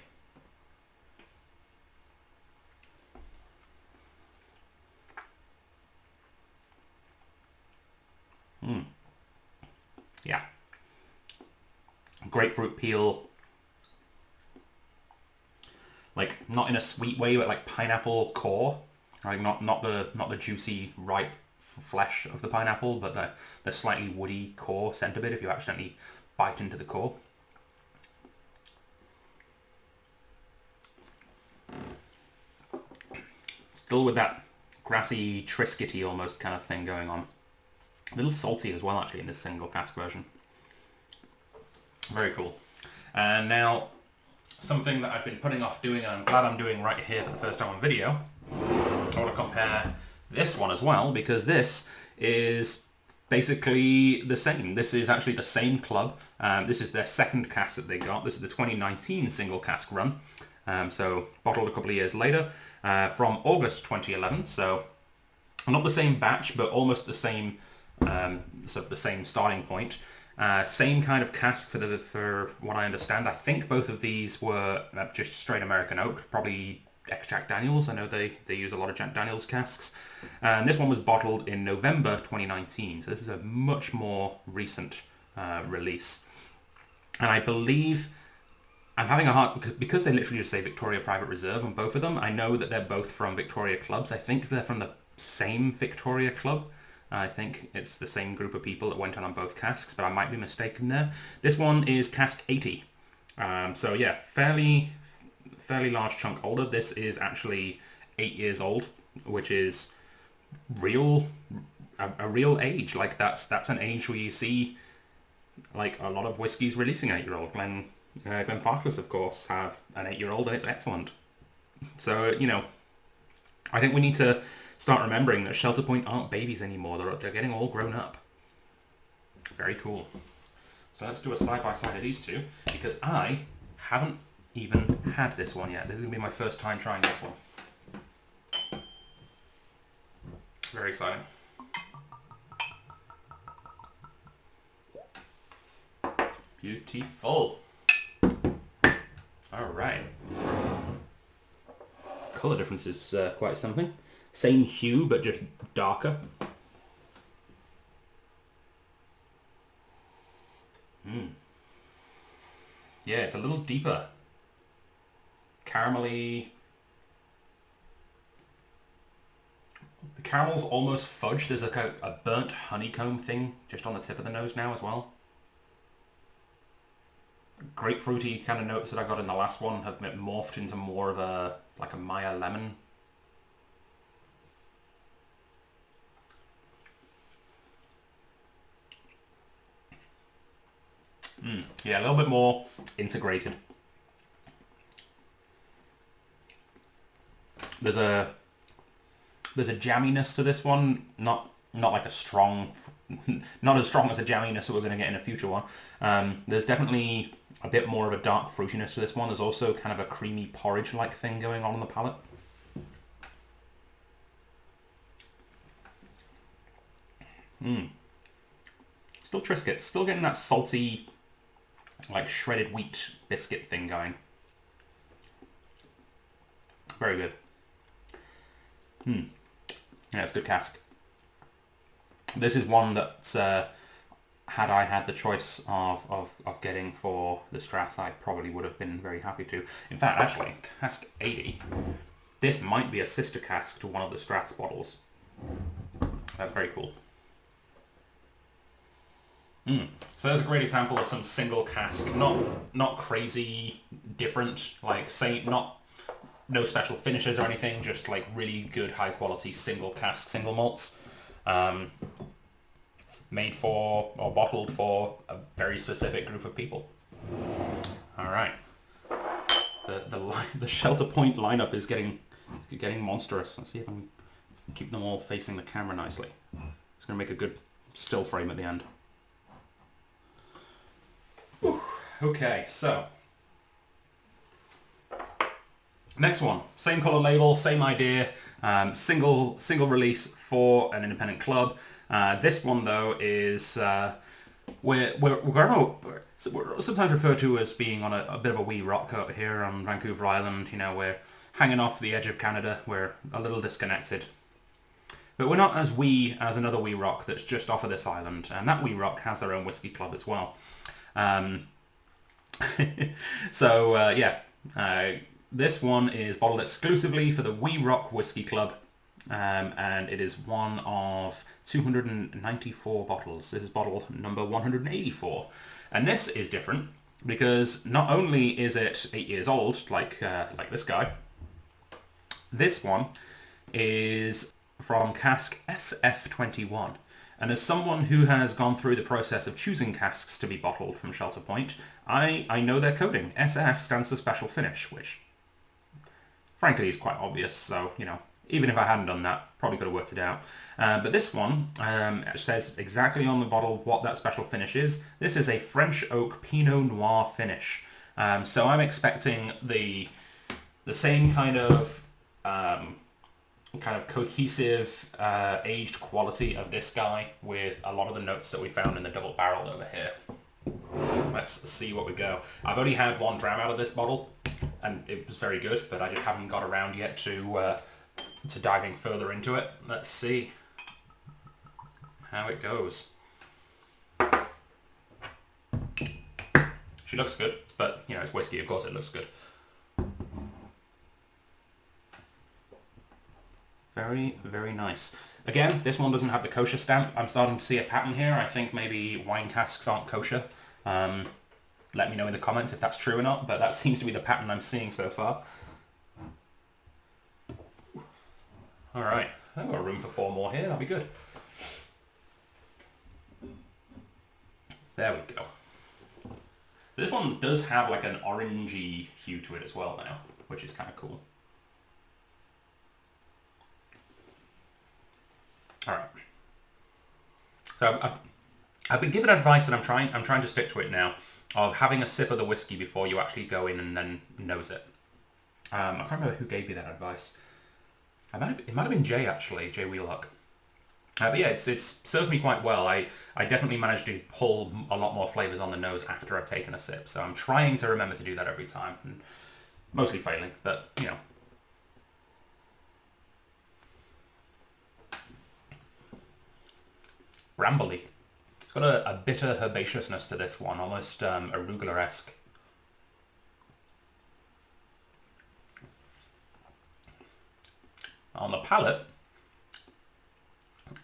Yeah. Grapefruit peel. Like, not in a sweet way, but like pineapple core. Like not the juicy, ripe flesh of the pineapple, but the slightly woody core centre bit if you accidentally bite into the core. Still with that grassy, Triscuity almost kind of thing going on. A little salty as well, actually, in this single cask version. Very cool. And now, something that I've been putting off doing, and I'm glad I'm doing right here for the first time on video. I want to compare this one as well, because this is basically the same. This is actually the same club. This is their second cask that they got. This is the 2019 single cask run. So bottled a couple of years later from August 2011. So not the same batch, but almost the same, sort of the same starting point. Same kind of cask for what I understand. I think both of these were just straight American oak, probably ex-Jack Daniels. I know they use a lot of Jack Daniels casks. And this one was bottled in November 2019, so this is a much more recent release. And I believe I'm having a hard, because they literally just say Victoria Private Reserve on both of them. I know that they're both from Victoria clubs. I think they're from the same Victoria club. I think it's the same group of people that went on both casks, but I might be mistaken there. This one is cask 80. So yeah, fairly large chunk older. This is actually 8 years old, which is a real age. Like that's an age where you see like a lot of whiskies releasing 8-year-old. Glenfarclas, of course, have an 8-year-old, and it's excellent. So I think we need to start remembering that Shelter Point aren't babies anymore. They're getting all grown up. Very cool. So let's do a side-by-side of these two, because I haven't even had this one yet. This is going to be my first time trying this one. Very exciting. Beautiful. Alright. Colour difference is quite something. Same hue, but just darker. Yeah, it's a little deeper. Caramelly. The caramel's almost fudge. There's like a burnt honeycomb thing just on the tip of the nose now as well. Grapefruity kind of notes that I got in the last one have morphed into more of a Maya lemon. Yeah, a little bit more integrated. There's a jamminess to this one, not like a strong, not as strong as a jamminess that we're going to get in a future one. There's definitely a bit more of a dark fruitiness to this one. There's also kind of a creamy porridge-like thing going on the palate. Still Triscuits, still getting that salty, like shredded wheat biscuit thing going. Very good. Yeah, it's a good cask. This is one that, had I had the choice of getting for the Strath, I probably would have been very happy to. In fact, actually, cask 80, this might be a sister cask to one of the Strath's bottles. That's very cool. So there's a great example of some single cask, not crazy different, like no special finishes or anything, just like really good high quality single cask, single malts, made for or bottled for a very specific group of people. All right, the Shelter Point lineup is getting monstrous. Let's see if I can keep them all facing the camera nicely. It's gonna make a good still frame at the end. Whew. Okay, so next one, same color label, same idea, single release for an independent club. This one though is we're sometimes referred to as being on a bit of a wee rock over here on Vancouver Island. We're hanging off the edge of Canada. We're a little disconnected, but we're not as wee as another wee rock that's just off of this island, and that wee rock has their own whiskey club as well. This one is bottled exclusively for the Wee Rock Whiskey Club, and it is one of 294 bottles. This is bottle number 184, and this is different because not only is it 8 years old, like this guy, this one is from cask SF21. And as someone who has gone through the process of choosing casks to be bottled from Shelter Point, I know their coding. SF stands for Special Finish, which frankly is quite obvious, so, even if I hadn't done that, probably could have worked it out. But this one says exactly on the bottle what that special finish is. This is a French oak Pinot Noir finish. So I'm expecting the same kind of cohesive aged quality of this guy with a lot of the notes that we found in the double barrel over here. Let's see what we go. I've only had one dram out of this bottle, and it was very good, but I just haven't got around yet to diving further into it. Let's see how it goes. She looks good, but it's whiskey, of course it looks good. Very, very nice. Again, this one doesn't have the kosher stamp. I'm starting to see a pattern here. I think maybe wine casks aren't kosher. Let me know in the comments if that's true or not, but that seems to be the pattern I'm seeing so far. Alright, I've got room for 4 more here, that'll be good. There we go. This one does have like an orangey hue to it as well now, which is kind of cool. Alright. So I've been given advice, and I'm trying to stick to it now, of having a sip of the whiskey before you actually go in and then nose it. I can't remember who gave me that advice. It might have been Jay, actually, Jay Wheelhock. But yeah, it's served me quite well. I definitely managed to pull a lot more flavours on the nose after I've taken a sip, so I'm trying to remember to do that every time, and mostly failing, but, you know. Brambly. It's got a bitter herbaceousness to this one, almost arugula-esque. On the palate,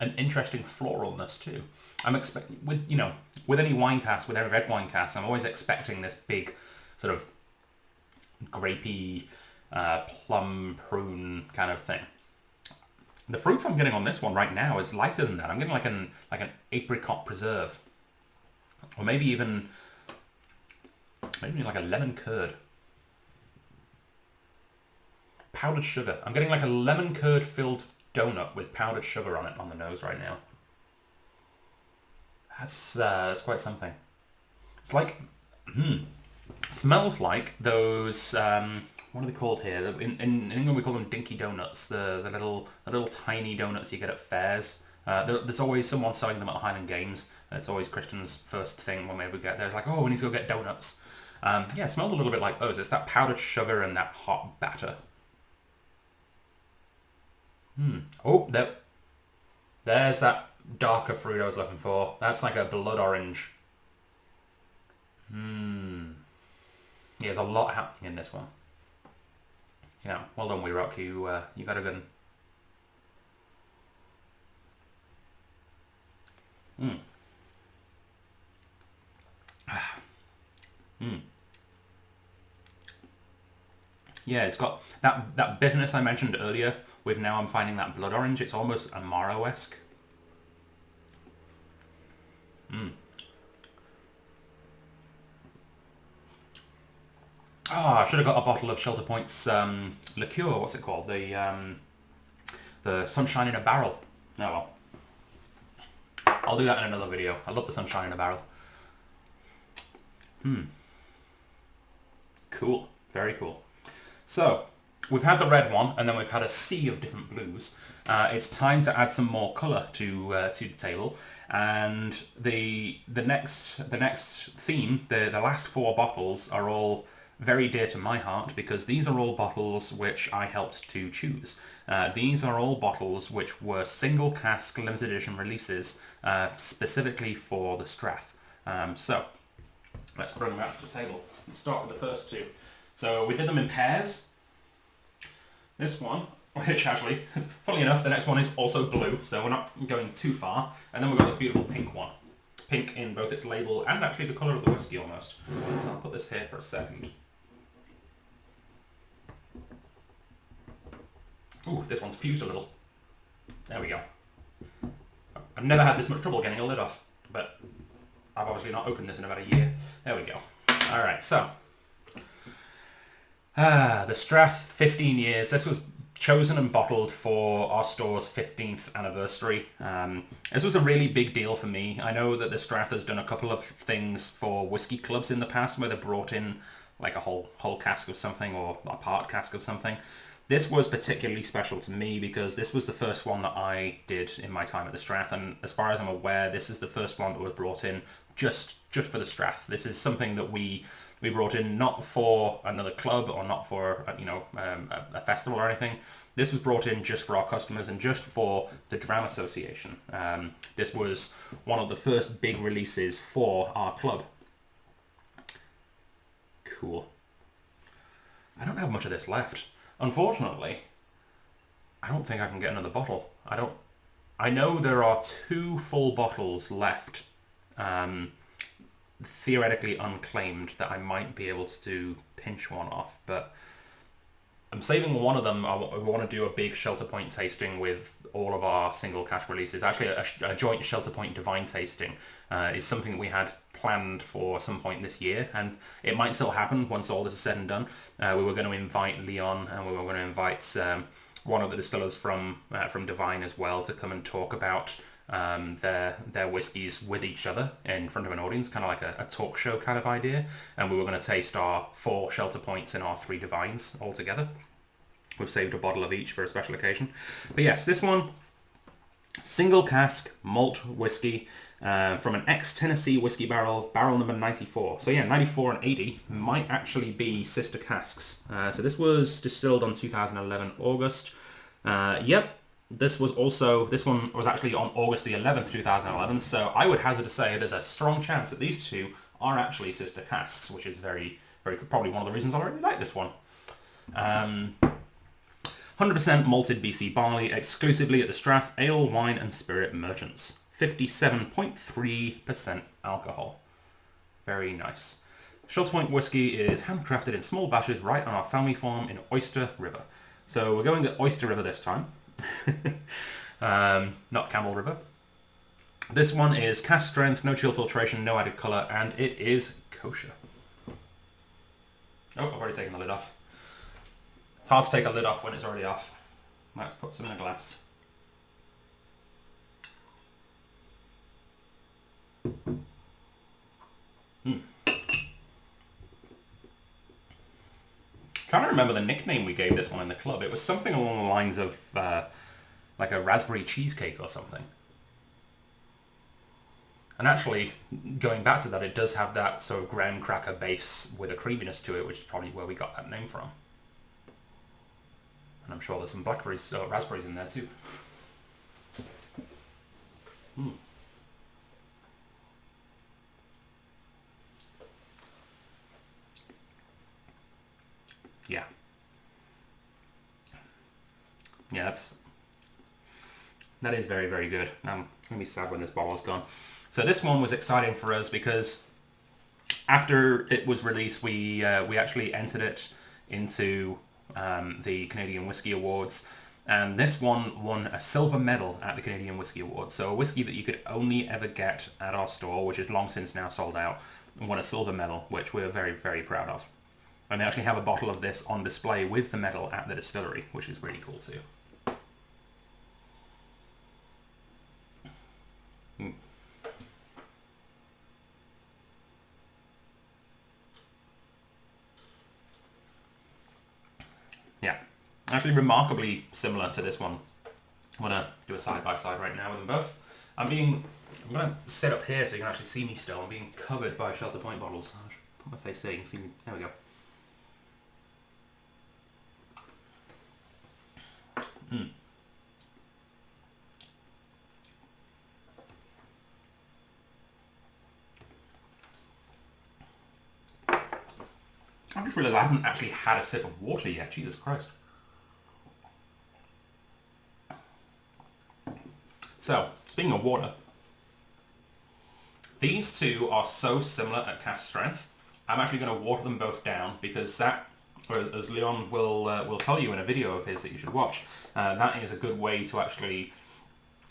an interesting floralness too. I'm expecting, with any wine cask, with every red wine cask, I'm always expecting this big sort of grapey, plum, prune kind of thing. The fruits I'm getting on this one right now is lighter than that. I'm getting like an apricot preserve, or maybe like a lemon curd. Powdered sugar. I'm getting like a lemon curd filled donut with powdered sugar on it on the nose right now. That's quite something. It's like, smells like those, what are they called here? In England we call them dinky donuts. The little tiny donuts you get at fairs. There's always someone selling them at the Highland Games. It's always Christian's first thing when we ever get there. It's like, oh, we need to go get donuts. Yeah, it smells a little bit like those. It's that powdered sugar and that hot batter. Oh, there's that darker fruit I was looking for. That's like a blood orange. Yeah, there's a lot happening in this one. Yeah, well done, Weerock. You got a good one. Yeah, it's got that bitterness I mentioned earlier. With now I'm finding that blood orange. It's almost Amaro-esque. I should have got a bottle of Shelter Point's liqueur. What's it called? The Sunshine in a Barrel. Oh well. I'll do that in another video. I love the Sunshine in a Barrel. Cool. Very cool. So, we've had the red one, and then we've had a sea of different blues. It's time to add some more colour to the table, and the next theme, the last 4 bottles are all very dear to my heart, because these are all bottles which I helped to choose. These are all bottles which were single cask limited edition releases, specifically for the Strath. So, let's bring them out to the table. Let's start with the first 2. So we did them in pairs. This one, which actually, funnily enough, the next one is also blue, so we're not going too far. And then we've got this beautiful pink one. Pink in both its label and actually the colour of the whiskey almost. So I'll put this here for a second. Ooh, this one's fused a little. There we go. I've never had this much trouble getting a lid off, but I've obviously not opened this in about a year. There we go. Alright, so. The Strath, 15 years. This was chosen and bottled for our store's 15th anniversary. This was a really big deal for me. I know that the Strath has done a couple of things for whiskey clubs in the past where they brought in like a whole cask of something or a part cask of something. This was particularly special to me because this was the first one that I did in my time at the Strath, and as far as I'm aware, this is the first one that was brought in just for the Strath. This is something that we brought in not for another club or not for a festival or anything. This was brought in just for our customers and just for the Dram Association. This was one of the first big releases for our club. Cool. I don't have much of this left. Unfortunately, I don't think I can get another bottle. I don't I know there are 2 full bottles left, theoretically unclaimed, that I might be able to pinch one off, but I'm saving one of them. I want to do a big Shelter Point tasting with all of our single cask releases. Actually, a joint Shelter Point Divine tasting is something that we had planned for some point this year, and it might still happen once all this is said and done. We were going to invite Leon, and we were going to invite one of the distillers from Divine as well to come and talk about their whiskies with each other in front of an audience, kind of like a talk show kind of idea. And we were going to taste our 4 Shelter Points and our 3 Divines all together. We've saved a bottle of each for a special occasion. But yes, this one, single cask malt whiskey from an ex-Tennessee whiskey barrel number 94. So yeah, 94 and 80 might actually be sister casks. So this was distilled on 2011 August. Yep. This one was actually on August the 11th, 2011, so I would hazard to say there's a strong chance that these 2 are actually sister casks, which is very, very probably one of the reasons I really like this one. 100% malted BC barley, exclusively at the Strath Ale, Wine and Spirit Merchants. 57.3% alcohol. Very nice. Shelter Point whiskey is handcrafted in small batches right on our family farm in Oyster River. So we're going to Oyster River this time. Not Camel River. This one is cask strength, no chill filtration, no added colour, and it is kosher. Oh, I've already taken the lid off. It's hard to take a lid off when it's already off. Let's put some in a glass. Trying to remember the nickname we gave this one in the club. It was something along the lines of like a raspberry cheesecake or something. And actually, going back to that, it does have that sort of graham cracker base with a creaminess to it, which is probably where we got that name from. And I'm sure there's some blackberries, raspberries in there too. Yeah. Yeah, that is very, very good. I'm going to be sad when this bottle is gone. So this one was exciting for us because after it was released, we actually entered it into the Canadian Whisky Awards, and this one won a silver medal at the Canadian Whisky Awards. So a whiskey that you could only ever get at our store, which is long since now sold out, won a silver medal, which we're very, very proud of. And they actually have a bottle of this on display with the medal at the distillery, which is really cool too. Yeah, actually remarkably similar to this one. I'm going to do a side-by-side right now with them both. I'm going to sit up here so you can actually see me still. I'm being covered by Shelter Point bottles. I should put my face here, you can see me. There we go. I just realised I haven't actually had a sip of water yet. Jesus Christ. So, speaking of water, these 2 are so similar at cask strength. I'm actually going to water them both down because that, as Leon will tell you in a video of his that you should watch, that is a good way to actually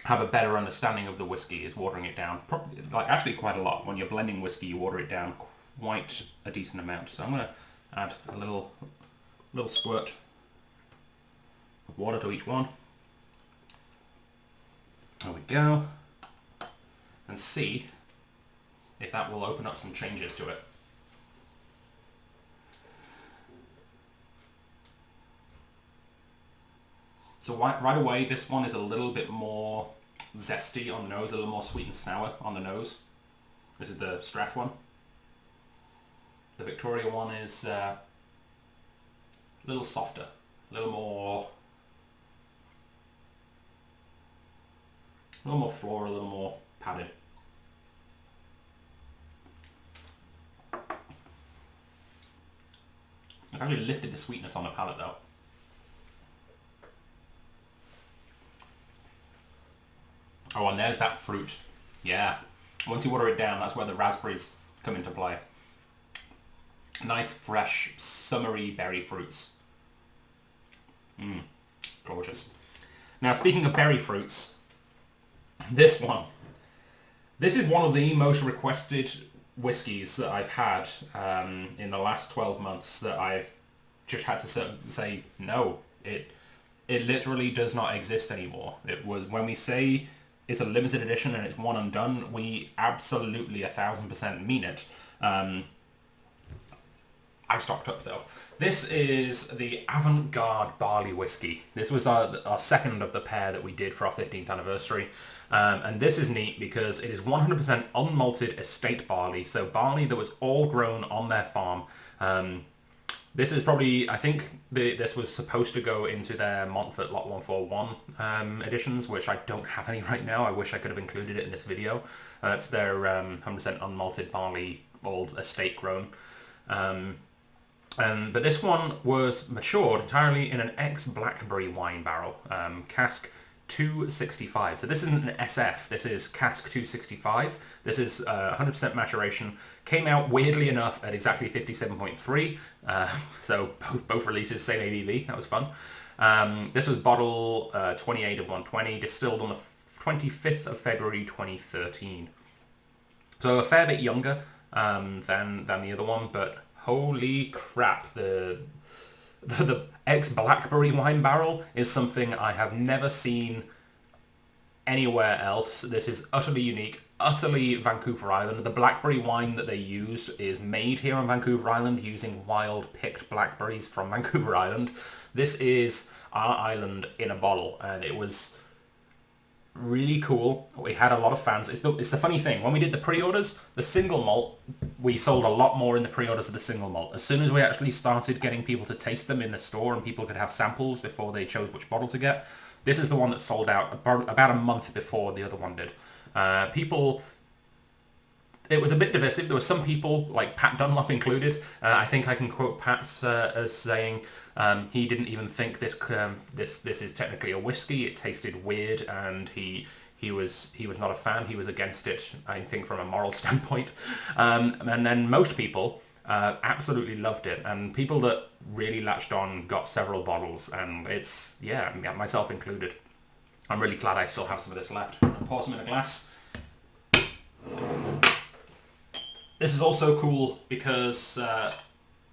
have a better understanding of the whiskey, is watering it down. Probably, like actually quite a lot. When you're blending whiskey, you water it down quite a decent amount. So I'm going to add a little squirt of water to each one. There we go. And see if that will open up some changes to it. So right away, this one is a little bit more zesty on the nose, a little more sweet and sour on the nose. This is the Strath one. The Victoria one is a little softer, a little more floral, a little more padded. It's actually lifted the sweetness on the palate though. Oh, and there's that fruit. Yeah. Once you water it down, that's where the raspberries come into play. Nice, fresh, summery berry fruits. Gorgeous. Now, speaking of berry fruits, this one. This is one of the most requested whiskies that I've had in the last 12 months that I've just had to say no. It literally does not exist anymore. It was, when we say it's a limited edition and it's one and done, we absolutely 1000% mean it. I stocked up though. This is the Avant-Garde Barley Whiskey. This was our second of the pair that we did for our 15th anniversary. And this is neat because it is 100% unmalted estate barley. So barley that was all grown on their farm. This is probably, I think this was supposed to go into their Montfort Lot 141 editions, which I don't have any right now. I wish I could have included it in this video. That's their 100% unmalted barley, old estate grown. But this one was matured entirely in an ex-blackberry wine barrel, cask 265. So this isn't an SF, this is cask 265. This is 100% maturation. Came out, weirdly enough, at exactly 57.3. So both releases, same ABV. That was fun. This was bottle 28 of 120, distilled on the 25th of February 2013. So a fair bit younger than the other one, but holy crap, the ex-blackberry wine barrel is something I have never seen anywhere else. This is utterly unique, utterly Vancouver Island. The blackberry wine that they used is made here on Vancouver Island using wild picked blackberries from Vancouver Island. This is our island in a bottle, and it was really cool. We had a lot of fans. It's the funny thing. When we did the pre-orders, the single malt, we sold a lot more in the pre-orders of the single malt. As soon as we actually started getting people to taste them in the store and people could have samples before they chose which bottle to get, this is the one that sold out about a month before the other one did. It was a bit divisive. There were some people, like Pat Dunlop included. I think I can quote Pat as saying he didn't even think this is technically a whiskey. It tasted weird, and he was not a fan. He was against it, I think, from a moral standpoint. And then most people absolutely loved it, and people that really latched on got several bottles, and it's, yeah, myself included. I'm really glad I still have some of this left. I'll pour some in a glass. This is also cool because I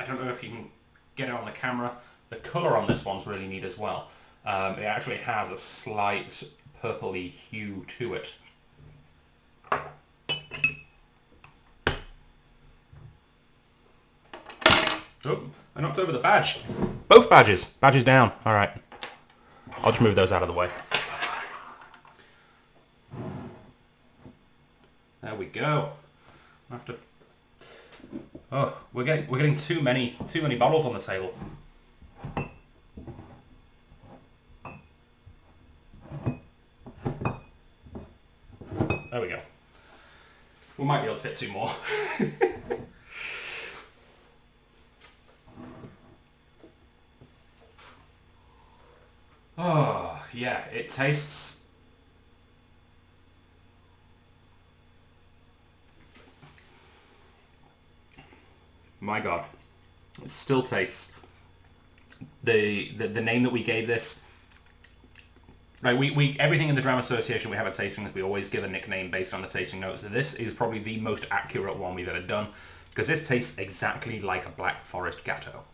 don't know if you can get it on the camera. The colour on this one's really neat as well. It actually has a slight purpley hue to it. Oh, I knocked over the badge. Both badges. Badges down. All right. I'll just move those out of the way. There we go. I have to... Oh, we're getting too many bottles on the table. There we go. We might be able to fit two more. Oh, yeah, it tastes... My God, it still tastes the name that we gave this. Like we everything in the Dram Association we have at tastings, we always give a nickname based on the tasting notes. This is probably the most accurate one we've ever done because this tastes exactly like a Black Forest Gatto.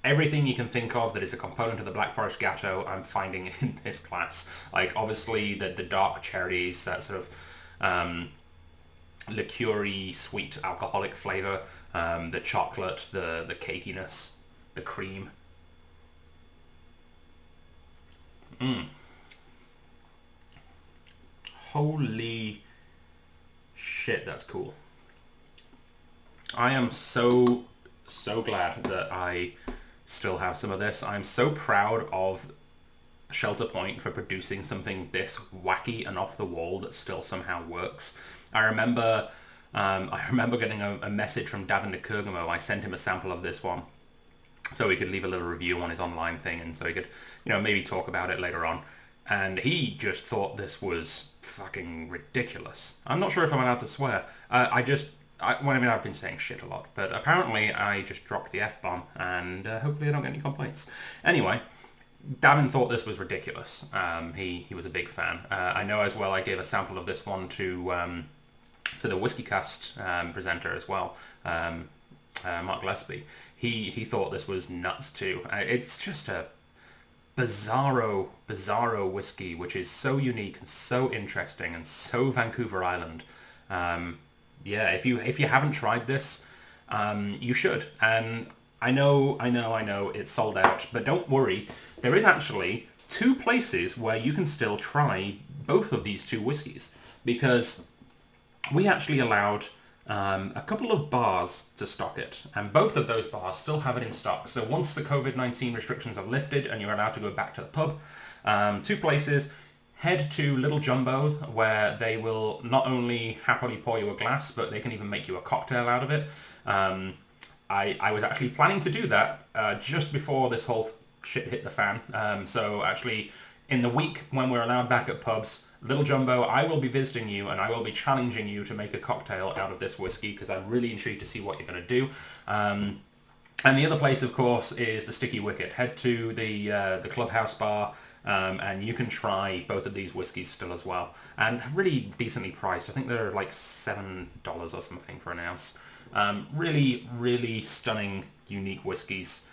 Everything you can think of that is a component of the Black Forest Gatto, I'm finding in this class. Like obviously the dark cherries, that sort of liqueur-y, sweet alcoholic flavour, the chocolate, the cakiness, the cream. Holy shit, that's cool. I am so glad that I still have some of this. I'm so proud of Shelter Point for producing something this wacky and off the wall that still somehow works. I remember getting a message from Davin de Kergamo. I sent him a sample of this one so he could leave a little review on his online thing, and so he could, maybe talk about it later on. and he just thought this was fucking ridiculous. I'm not sure if I'm allowed to swear. I've been saying shit a lot, but apparently I just dropped the F-bomb, and hopefully I don't get any complaints. Anyway, Davin thought this was ridiculous. He was a big fan. I know as well I gave a sample of this one to the WhiskeyCast presenter as well, Mark Gillespie. He thought this was nuts too. It's just a bizarro whiskey, which is so unique and so interesting and so Vancouver Island. Yeah, if you haven't tried this, you should. And I know it's sold out, but don't worry. There is actually 2 places where you can still try both of these 2 whiskies, because we actually allowed a couple of bars to stock it, and both of those bars still have it in stock. So once the COVID-19 restrictions are lifted and you're allowed to go back to the pub, 2 places. Head to Little Jumbo, where they will not only happily pour you a glass, but they can even make you a cocktail out of it. I was actually planning to do that just before this whole shit hit the fan. So actually, in the week when we're allowed back at pubs, Little Jumbo, I will be visiting you, and I will be challenging you to make a cocktail out of this whiskey, because I'm really intrigued to see what you're going to do. And the other place, of course, is the Sticky Wicket. Head to the Clubhouse Bar, and you can try both of these whiskies still as well. And really decently priced. I think they're like $7 or something for an ounce. Really, really stunning, unique whiskies,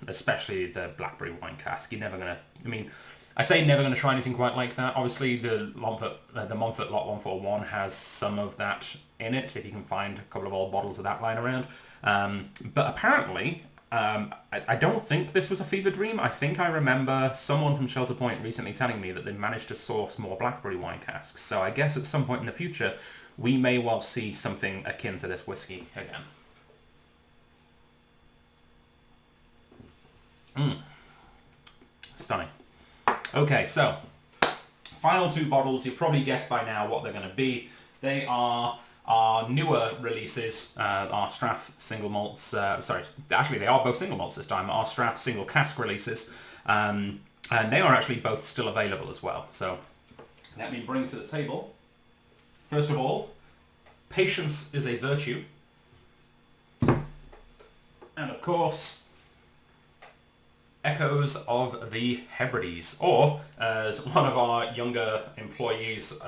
especially the Blackberry Wine Cask. You're never going to... I say never going to try anything quite like that. Obviously, the Montfort Lot 141 has some of that in it, if you can find a couple of old bottles of that lying around. But apparently... I don't think this was a fever dream. I think I remember someone from Shelter Point recently telling me that they managed to source more Blackberry Wine Casks. So I guess at some point in the future, we may well see something akin to this whiskey again. Stunning. Okay, so final 2 bottles. You've probably guessed by now what they're going to be. They are our newer releases, our Strath single malts, actually they are both single malts this time, our Strath single cask releases, and they are actually both still available as well. So let me bring to the table, first of all, Patience is a Virtue, and of course, Echoes of the Hebrides, or as one of our younger employees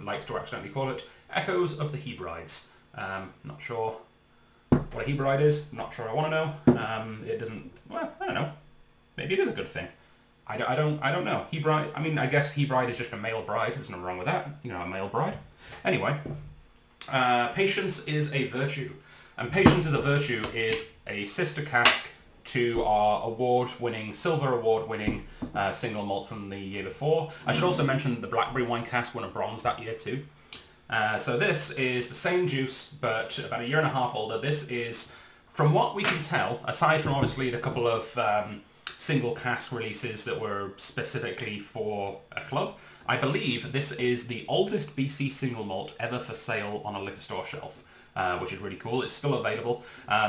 likes to accidentally call it, Echoes of the Hebrides. Not sure what a Hebride is. Not sure I want to know. It doesn't... Well, I don't know. Maybe it is a good thing. I don't know. Hebride... I guess Hebride is just a male bride. There's nothing wrong with that. You know, a male bride. Anyway. Patience is a Virtue. And Patience is a Virtue is a sister cask to our Silver Award-winning single malt from the year before. I should also mention the Blackberry Wine Cask won a bronze that year too. So this is the same juice, but about 1.5 years older. This is, from what we can tell, aside from obviously the couple of single cask releases that were specifically for a club, I believe this is the oldest BC single malt ever for sale on a liquor store shelf, which is really cool. It's still available.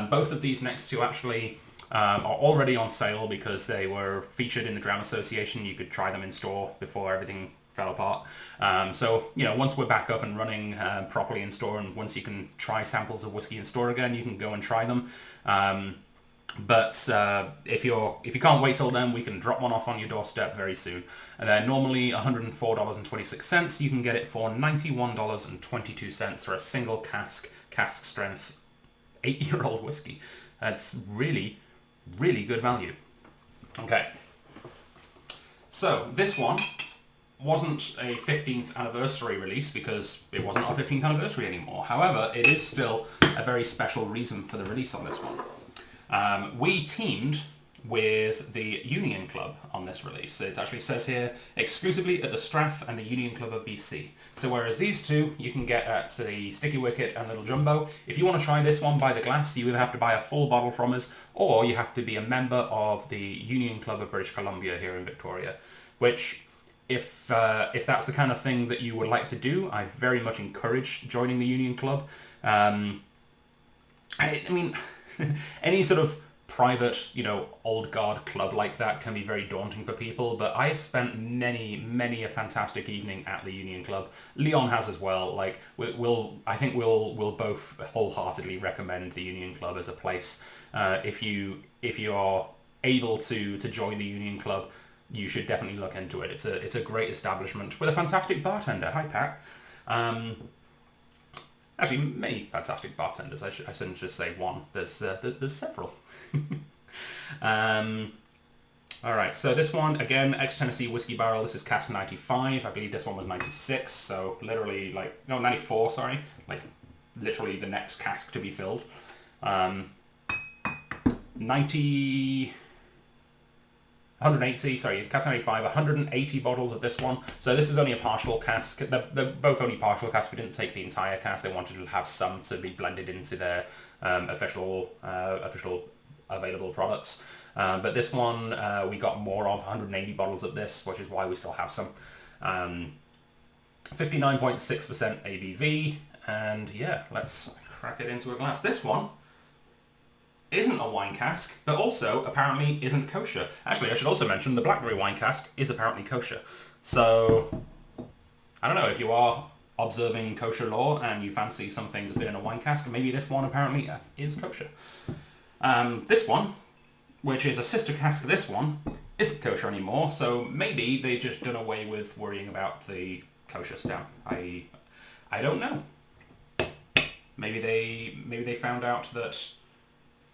Both of these next 2 actually are already on sale because they were featured in the Dram Association. You could try them in store before everything fell apart. So, once we're back up and running properly in store, and once you can try samples of whiskey in store again, you can go and try them. But if you can't wait till then, we can drop one off on your doorstep very soon. And they're normally $104.26. You can get it for $91.22 for a single cask strength 8-year-old whiskey. That's really, really good value. Okay. So this one wasn't a 15th anniversary release because it wasn't our 15th anniversary anymore. However, it is still a very special reason for the release on this one. We teamed with the Union Club on this release. It actually says here, exclusively at the Strath and the Union Club of BC. So whereas these 2 you can get at the Sticky Wicket and Little Jumbo, if you want to try this one by the glass, you either have to buy a full bottle from us, or you have to be a member of the Union Club of British Columbia here in Victoria, which... If that's the kind of thing that you would like to do, I very much encourage joining the Union Club. I mean, any sort of private, old guard club like that can be very daunting for people, but I have spent many a fantastic evening at the Union Club. Leon has as well. Like, I think we'll both wholeheartedly recommend the Union Club as a place. If you are able to join the Union Club, you should definitely look into it. It's a great establishment with a fantastic bartender. Hi, Pat. Actually, many fantastic bartenders. I shouldn't just say one. There's several. All right, so this one, again, ex-Tennessee whiskey barrel. This is cask 95. I believe this one was 96, so literally, 94, sorry. Literally the next cask to be filled. 180, sorry, cask 95, 180 bottles of this one. So this is only a partial cask. They're both only partial casks. We didn't take the entire cask. They wanted to have some to be blended into their official available products. But this one, we got more of 180 bottles of this, which is why we still have some. 59.6% ABV. And yeah, let's crack it into a glass. This one isn't a wine cask, but also apparently isn't kosher. Actually, I should also mention the blackberry wine cask is apparently kosher. So, I don't know, if you are observing kosher law and you fancy something that's been in a wine cask, maybe this one apparently is kosher. This one, which is a sister cask of this one, isn't kosher anymore, so maybe they've just done away with worrying about the kosher stamp. I don't know. Maybe they found out that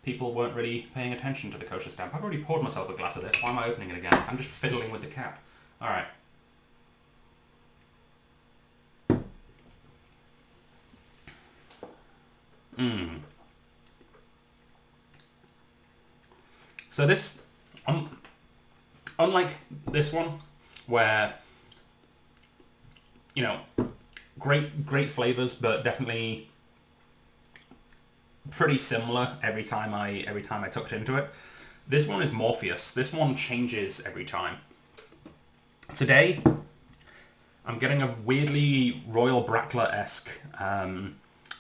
people weren't really paying attention to the kosher stamp. I've already poured myself a glass of this. Why am I opening it again? I'm just fiddling with the cap. Alright. So this, unlike this one, where, great flavors, but definitely pretty similar every time I tucked into it. This one is Morpheus. This one changes every time. Today, I'm getting a weirdly Royal Brackler-esque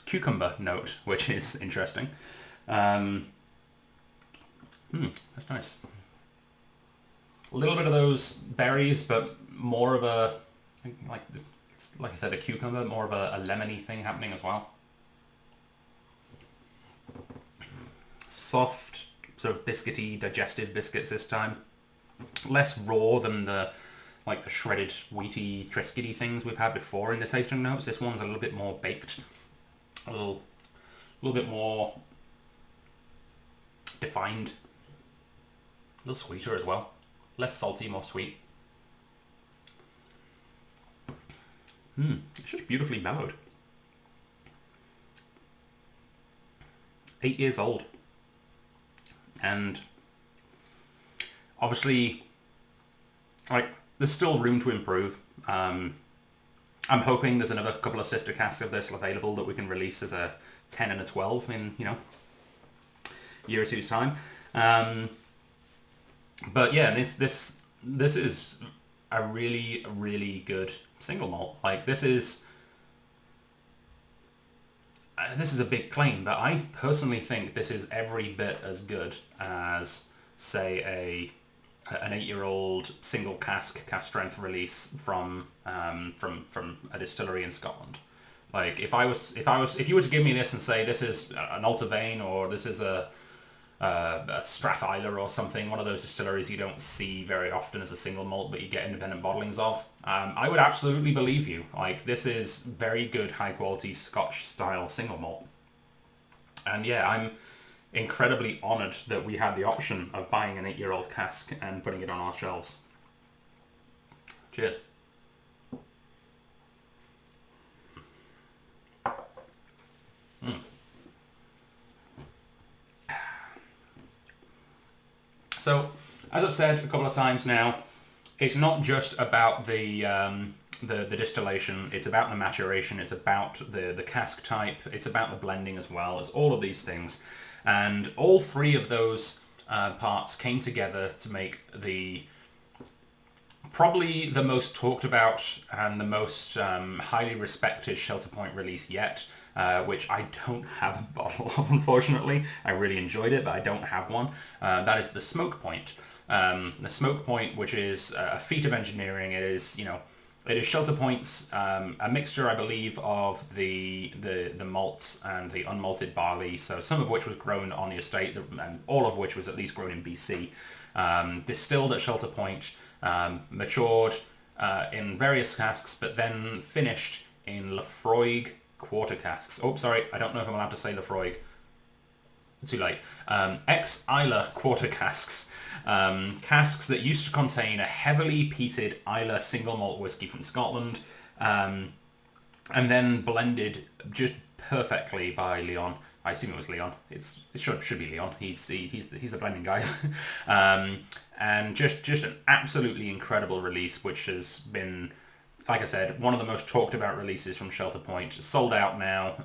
cucumber note, which is interesting. That's nice. A little bit of those berries, but more of a, like I said, a cucumber, more of a lemony thing happening as well. Soft, sort of biscuity, digested biscuits this time. Less raw than the shredded wheaty Triscuity things we've had before in the tasting notes. This one's a little bit more baked, a little bit more defined, a little sweeter as well. Less salty, more sweet. It's just beautifully mellowed. 8 years old. And obviously, there's still room to improve. I'm hoping there's another couple of sister casks of this available that we can release as a 10 and a 12 in, year or two's time. But yeah, this is a really, really good single malt. This is a big claim, but I personally think this is every bit as good as, say, an 8-year-old single cask strength release from a distillery in Scotland. If you were to give me this and say this is an Altavane or this is a Strathisla or something, one of those distilleries you don't see very often as a single malt, but you get independent bottlings of, I would absolutely believe you. This is very good, high quality Scotch style single malt. And yeah, I'm incredibly honoured that we had the option of buying an 8-year-old cask and putting it on our shelves. Cheers. So, as I've said a couple of times now, it's not just about the distillation, it's about the maturation, it's about the cask type, it's about the blending as well, it's all of these things. And all three of those parts came together to make probably the most talked about and the most highly respected Shelter Point release yet. which I don't have a bottle of, unfortunately. I really enjoyed it, but I don't have one. That is the Smoke Point. The Smoke Point, which is a feat of engineering. It is, it is Shelter Point's a mixture, I believe, of the malts and the unmalted barley, so some of which was grown on the estate, and all of which was at least grown in BC. Distilled at Shelter Point, matured in various casks, but then finished in Lafroig quarter casks. Oh, sorry, I don't know if I'm allowed to say Lafroig. Too late. Ex-Islay quarter casks. Casks that used to contain a heavily peated Islay single malt whiskey from Scotland, and then blended just perfectly by Leon. I assume it was Leon. It should be Leon. He's the blending guy. And just an absolutely incredible release, which has been, like I said, one of the most talked about releases from Shelter Point. Sold out now.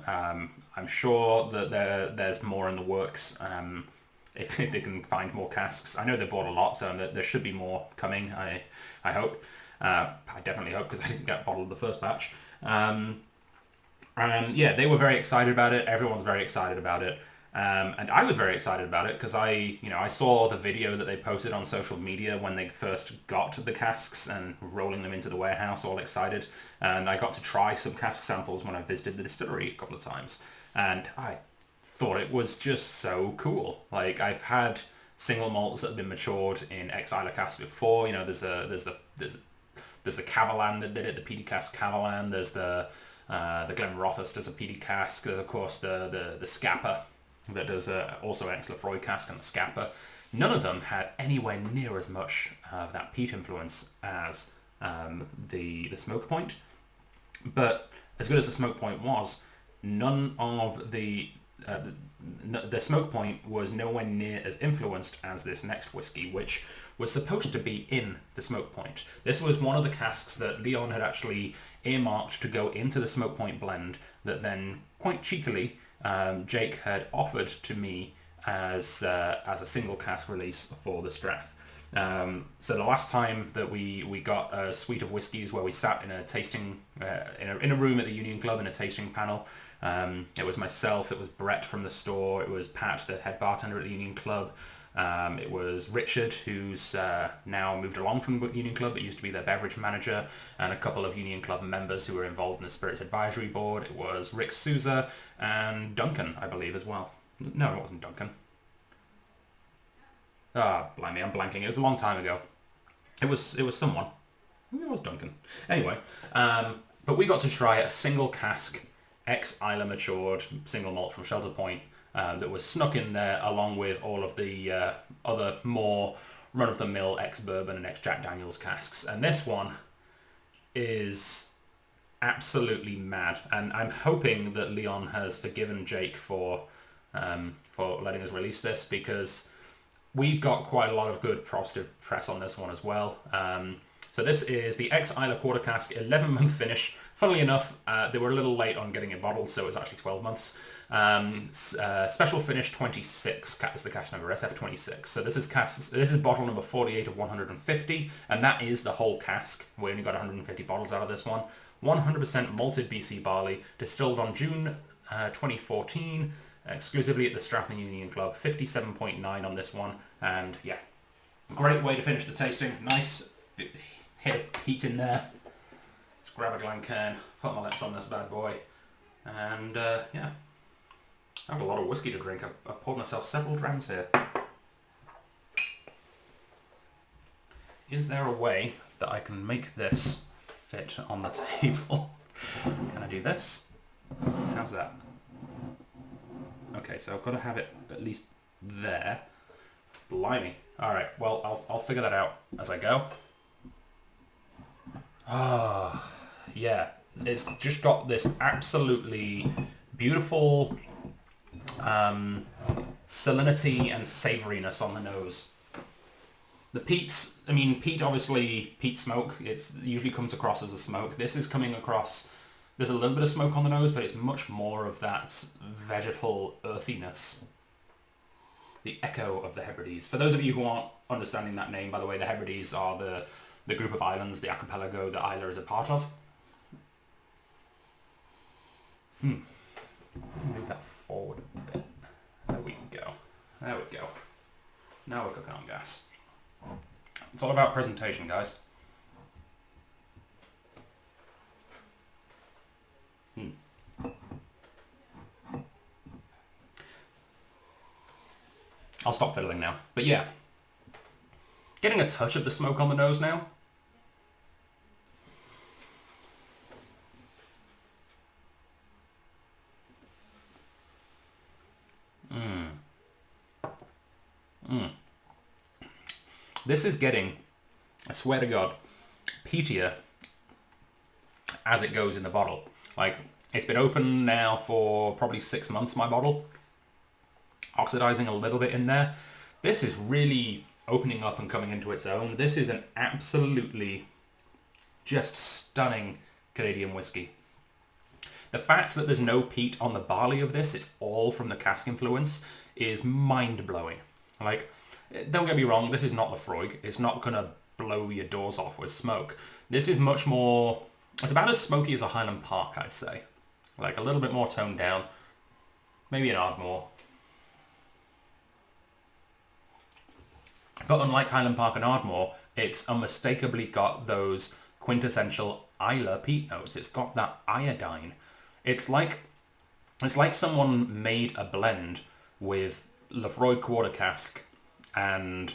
I'm sure that there's more in the works. If they can find more casks. I know they bought a lot, so there should be more coming. I hope. I definitely hope, because I didn't get bottled the first batch. And yeah, they were very excited about it. Everyone's very excited about it. And I was very excited about it because I saw the video that they posted on social media when they first got the casks and rolling them into the warehouse, all excited. And I got to try some cask samples when I visited the distillery a couple of times. And I thought it was just so cool. Like, I've had single malts that have been matured in ex-Islay casks before. There's the Cavalan that did it, the peaty cask Cavalan. There's the Glenrothes does a peaty cask. There's of course the Scapa that does also ex-Lafroig cask, and the Scapa. None of them had anywhere near as much of that peat influence as the Smoke Point. But as good as the Smoke Point was, none of the Smoke Point was nowhere near as influenced as this next whiskey, which was supposed to be in the Smoke Point. This was one of the casks that Leon had actually earmarked to go into the Smoke Point blend, that then, quite cheekily, Jake had offered to me as a single cask release for the Strath. So the last time that we got a suite of whiskies where we sat in a tasting in a room at the Union Club in a tasting panel, it was myself, it was Brett from the store, it was Pat, the head bartender at the Union Club, it was Richard, who's now moved along from the Union Club, but used to be their beverage manager, and a couple of Union Club members who were involved in the Spirits Advisory Board. It was Rick Souza and Duncan, I believe, as well. No, it wasn't Duncan. Blimey, I'm blanking. It was a long time ago. It was someone. Maybe it was Duncan. Anyway, but we got to try a single cask, ex-Islay matured single malt from Shelter Point that was snuck in there along with all of the other more run-of-the-mill ex-bourbon and ex-Jack Daniels casks. And this one is absolutely mad. And I'm hoping that Leon has forgiven Jake for letting us release this, because we've got quite a lot of good positive press on this one as well. So this is the ex-Islay quarter cask, 11-month finish. Funnily enough, they were a little late on getting it bottled, so it's actually 12 months. Special finish 26 is the cask number, SF26. So this is bottle number 48 of 150, and that is the whole cask. We only got 150 bottles out of this one. 100% malted BC barley, distilled on June 2014, exclusively at the Strathern Union Club. 57.9 on this one, and yeah, great way to finish the tasting. Nice hit of peat in there. Let's grab a Glencairn, put my lips on this bad boy, and yeah, I have a lot of whiskey to drink. I've poured myself several drams here. Is there a way that I can make this fit on the table? Can I do this? How's that? Okay, so I've got to have it at least there. Blimey. Alright, well, I'll figure that out as I go. Ah, yeah. It's just got this absolutely beautiful salinity and savouriness on the nose. The peat, obviously, peat smoke, it usually comes across as a smoke. This is coming across, there's a little bit of smoke on the nose, but it's much more of that vegetal earthiness. The echo of the Hebrides. For those of you who aren't understanding that name, by the way, the Hebrides are the group of islands, the archipelago that Islay is a part of. Move that forward a bit. There we go. There we go. Now we're cooking on gas. It's all about presentation, guys. I'll stop fiddling now. But yeah, getting a touch of the smoke on the nose now. This is getting, I swear to God, peatier as it goes in the bottle. Like, it's been open now for probably 6 months, my bottle. Oxidizing a little bit in there. This is really opening up and coming into its own. This is an absolutely just stunning Canadian whiskey. The fact that there's no peat on the barley of this, it's all from the cask influence, is mind-blowing. Like, don't get me wrong, this is not Lafroig. It's not going to blow your doors off with smoke. This is much more... It's about as smoky as a Highland Park, I'd say. Like, a little bit more toned down. Maybe an Ardmore. But unlike Highland Park and Ardmore, it's unmistakably got those quintessential Islay peat notes. It's got that iodine. It's like someone made a blend with Lafroig quarter cask and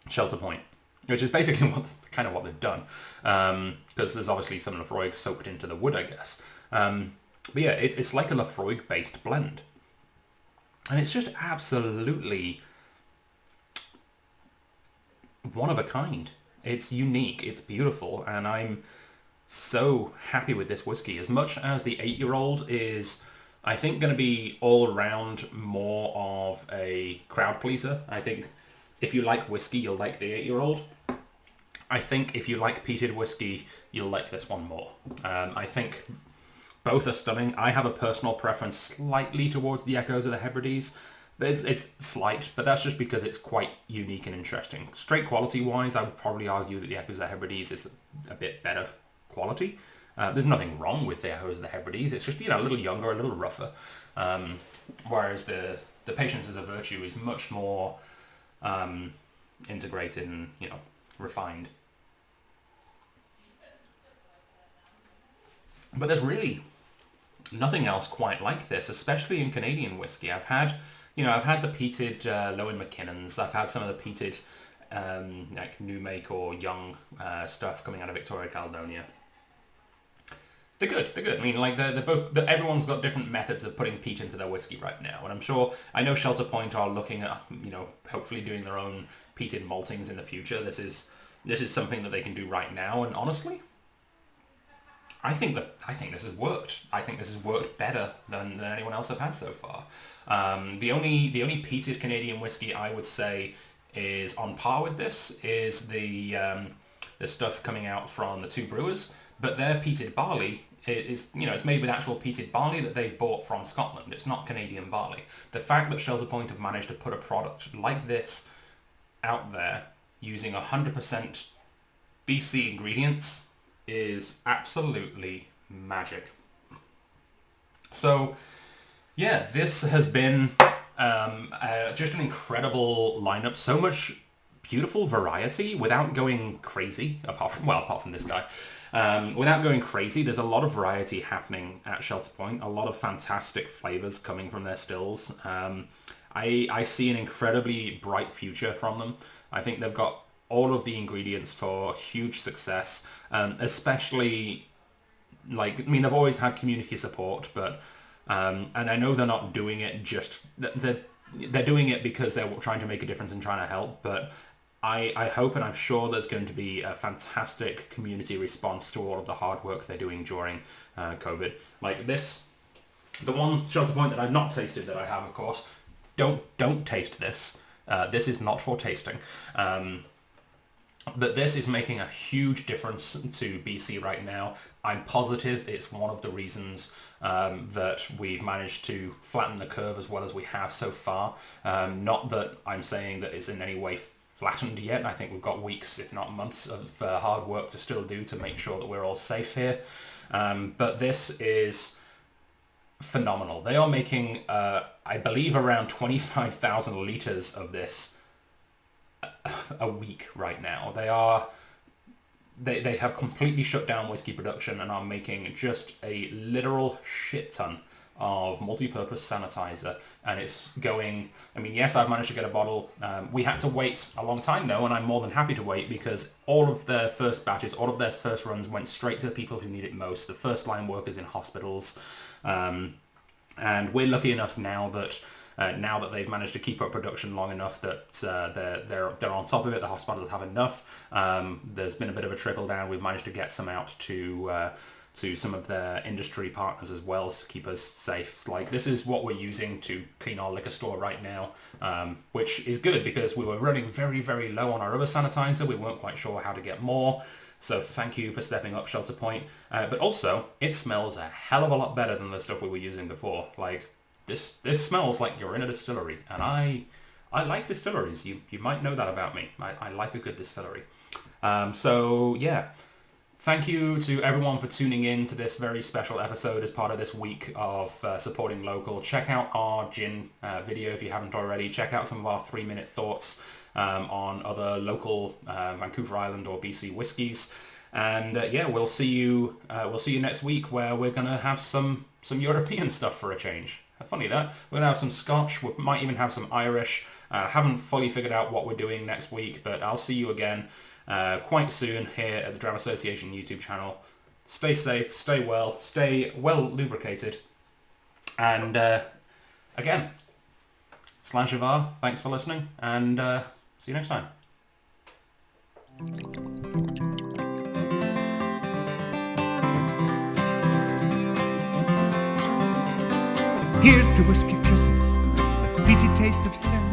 Shelter Point, which is basically kind of what they've done, because there's obviously some Lafroig soaked into the wood, I guess. But yeah, it's like a Lafroig based blend, and it's just absolutely one of a kind. It's unique, it's beautiful, and I'm so happy with this whiskey. As much as the 8-year-old is, I think, going to be all around more of a crowd pleaser. I think if you like whiskey, you'll like the 8-year-old. I think if you like peated whiskey, you'll like this one more. I think both are stunning. I have a personal preference slightly towards the Echoes of the Hebrides. It's slight, but that's just because it's quite unique and interesting. Straight quality-wise, I would probably argue that the Echoes of the Hebrides is a bit better quality. There's nothing wrong with the Echoes of the Hebrides. It's just, a little younger, a little rougher. Whereas the Patience is a Virtue is much more integrated and, refined. But there's really nothing else quite like this, especially in Canadian whiskey. I've had the peated Lowen McKinnons. I've had some of the peated like new make or young stuff coming out of Victoria, Caledonia. They're good. I mean, like they're both. Everyone's got different methods of putting peat into their whiskey right now, and I know Shelter Point are looking at hopefully doing their own peated maltings in the future. This is something that they can do right now, and honestly, I think this has worked. I think this has worked better than anyone else I've had so far. The only peated Canadian whiskey I would say is on par with this is the stuff coming out from the Two Brewers, but their peated barley is it's made with actual peated barley that they've bought from Scotland. It's not Canadian barley. The fact that Shelter Point have managed to put a product like this out there using 100% BC ingredients is absolutely magic. So yeah, this has been just an incredible lineup. So much beautiful variety without going crazy, apart from this guy. Without going crazy, there's a lot of variety happening at Shelter Point, a lot of fantastic flavors coming from their stills. I see an incredibly bright future from them. I think they've got all of the ingredients for huge success, especially, they've always had community support, but, and I know they're not doing it they're doing it because they're trying to make a difference and trying to help, but I hope and I'm sure there's going to be a fantastic community response to all of the hard work they're doing during COVID. Like this, the one Shelter Point that I've not tasted that I have, of course, don't taste this. This is not for tasting. But this is making a huge difference to BC right now. I'm positive it's one of the reasons that we've managed to flatten the curve as well as we have so far. Not that I'm saying that it's in any way flattened yet. I think we've got weeks, if not months, of hard work to still do to make sure that we're all safe here. But this is phenomenal. They are making, I believe, around 25,000 litres of this a week right now. They have completely shut down whiskey production and are making just a literal shit ton of multi-purpose sanitizer, and it's going, I mean, yes, I've managed to get a bottle. We had to wait a long time though, and I'm more than happy to wait, because all of their first batches, all of their first runs went straight to the people who need it most, the first line workers in hospitals. And we're lucky enough now that they've managed to keep up production long enough that they're on top of it. The hospitals have enough. There's been a bit of a trickle down. We've managed to get some out to some of their industry partners as well to keep us safe. Like, this is what we're using to clean our liquor store right now, which is good because we were running very, very low on our other sanitizer. We weren't quite sure how to get more. So thank you for stepping up, Shelter Point. But also, it smells a hell of a lot better than the stuff we were using before. Like, this smells like you're in a distillery, and I like distilleries. You might know that about me. I like a good distillery. So yeah, thank you to everyone for tuning in to this very special episode as part of this week of supporting local. Check out our gin video if you haven't already. Check out some of our 3-minute thoughts on other local Vancouver Island or BC whiskies. And yeah, we'll see you next week, where we're gonna have some European stuff for a change. Funny that. We're gonna have some Scotch. We might even have some Irish. Haven't fully figured out what we're doing next week, but I'll see you again quite soon here at the Dram Association YouTube channel. Stay safe, stay well, stay well lubricated, and again, Slan Shavar, thanks for listening, and see you next time. Here's to whiskey kisses, the peachy taste of sin.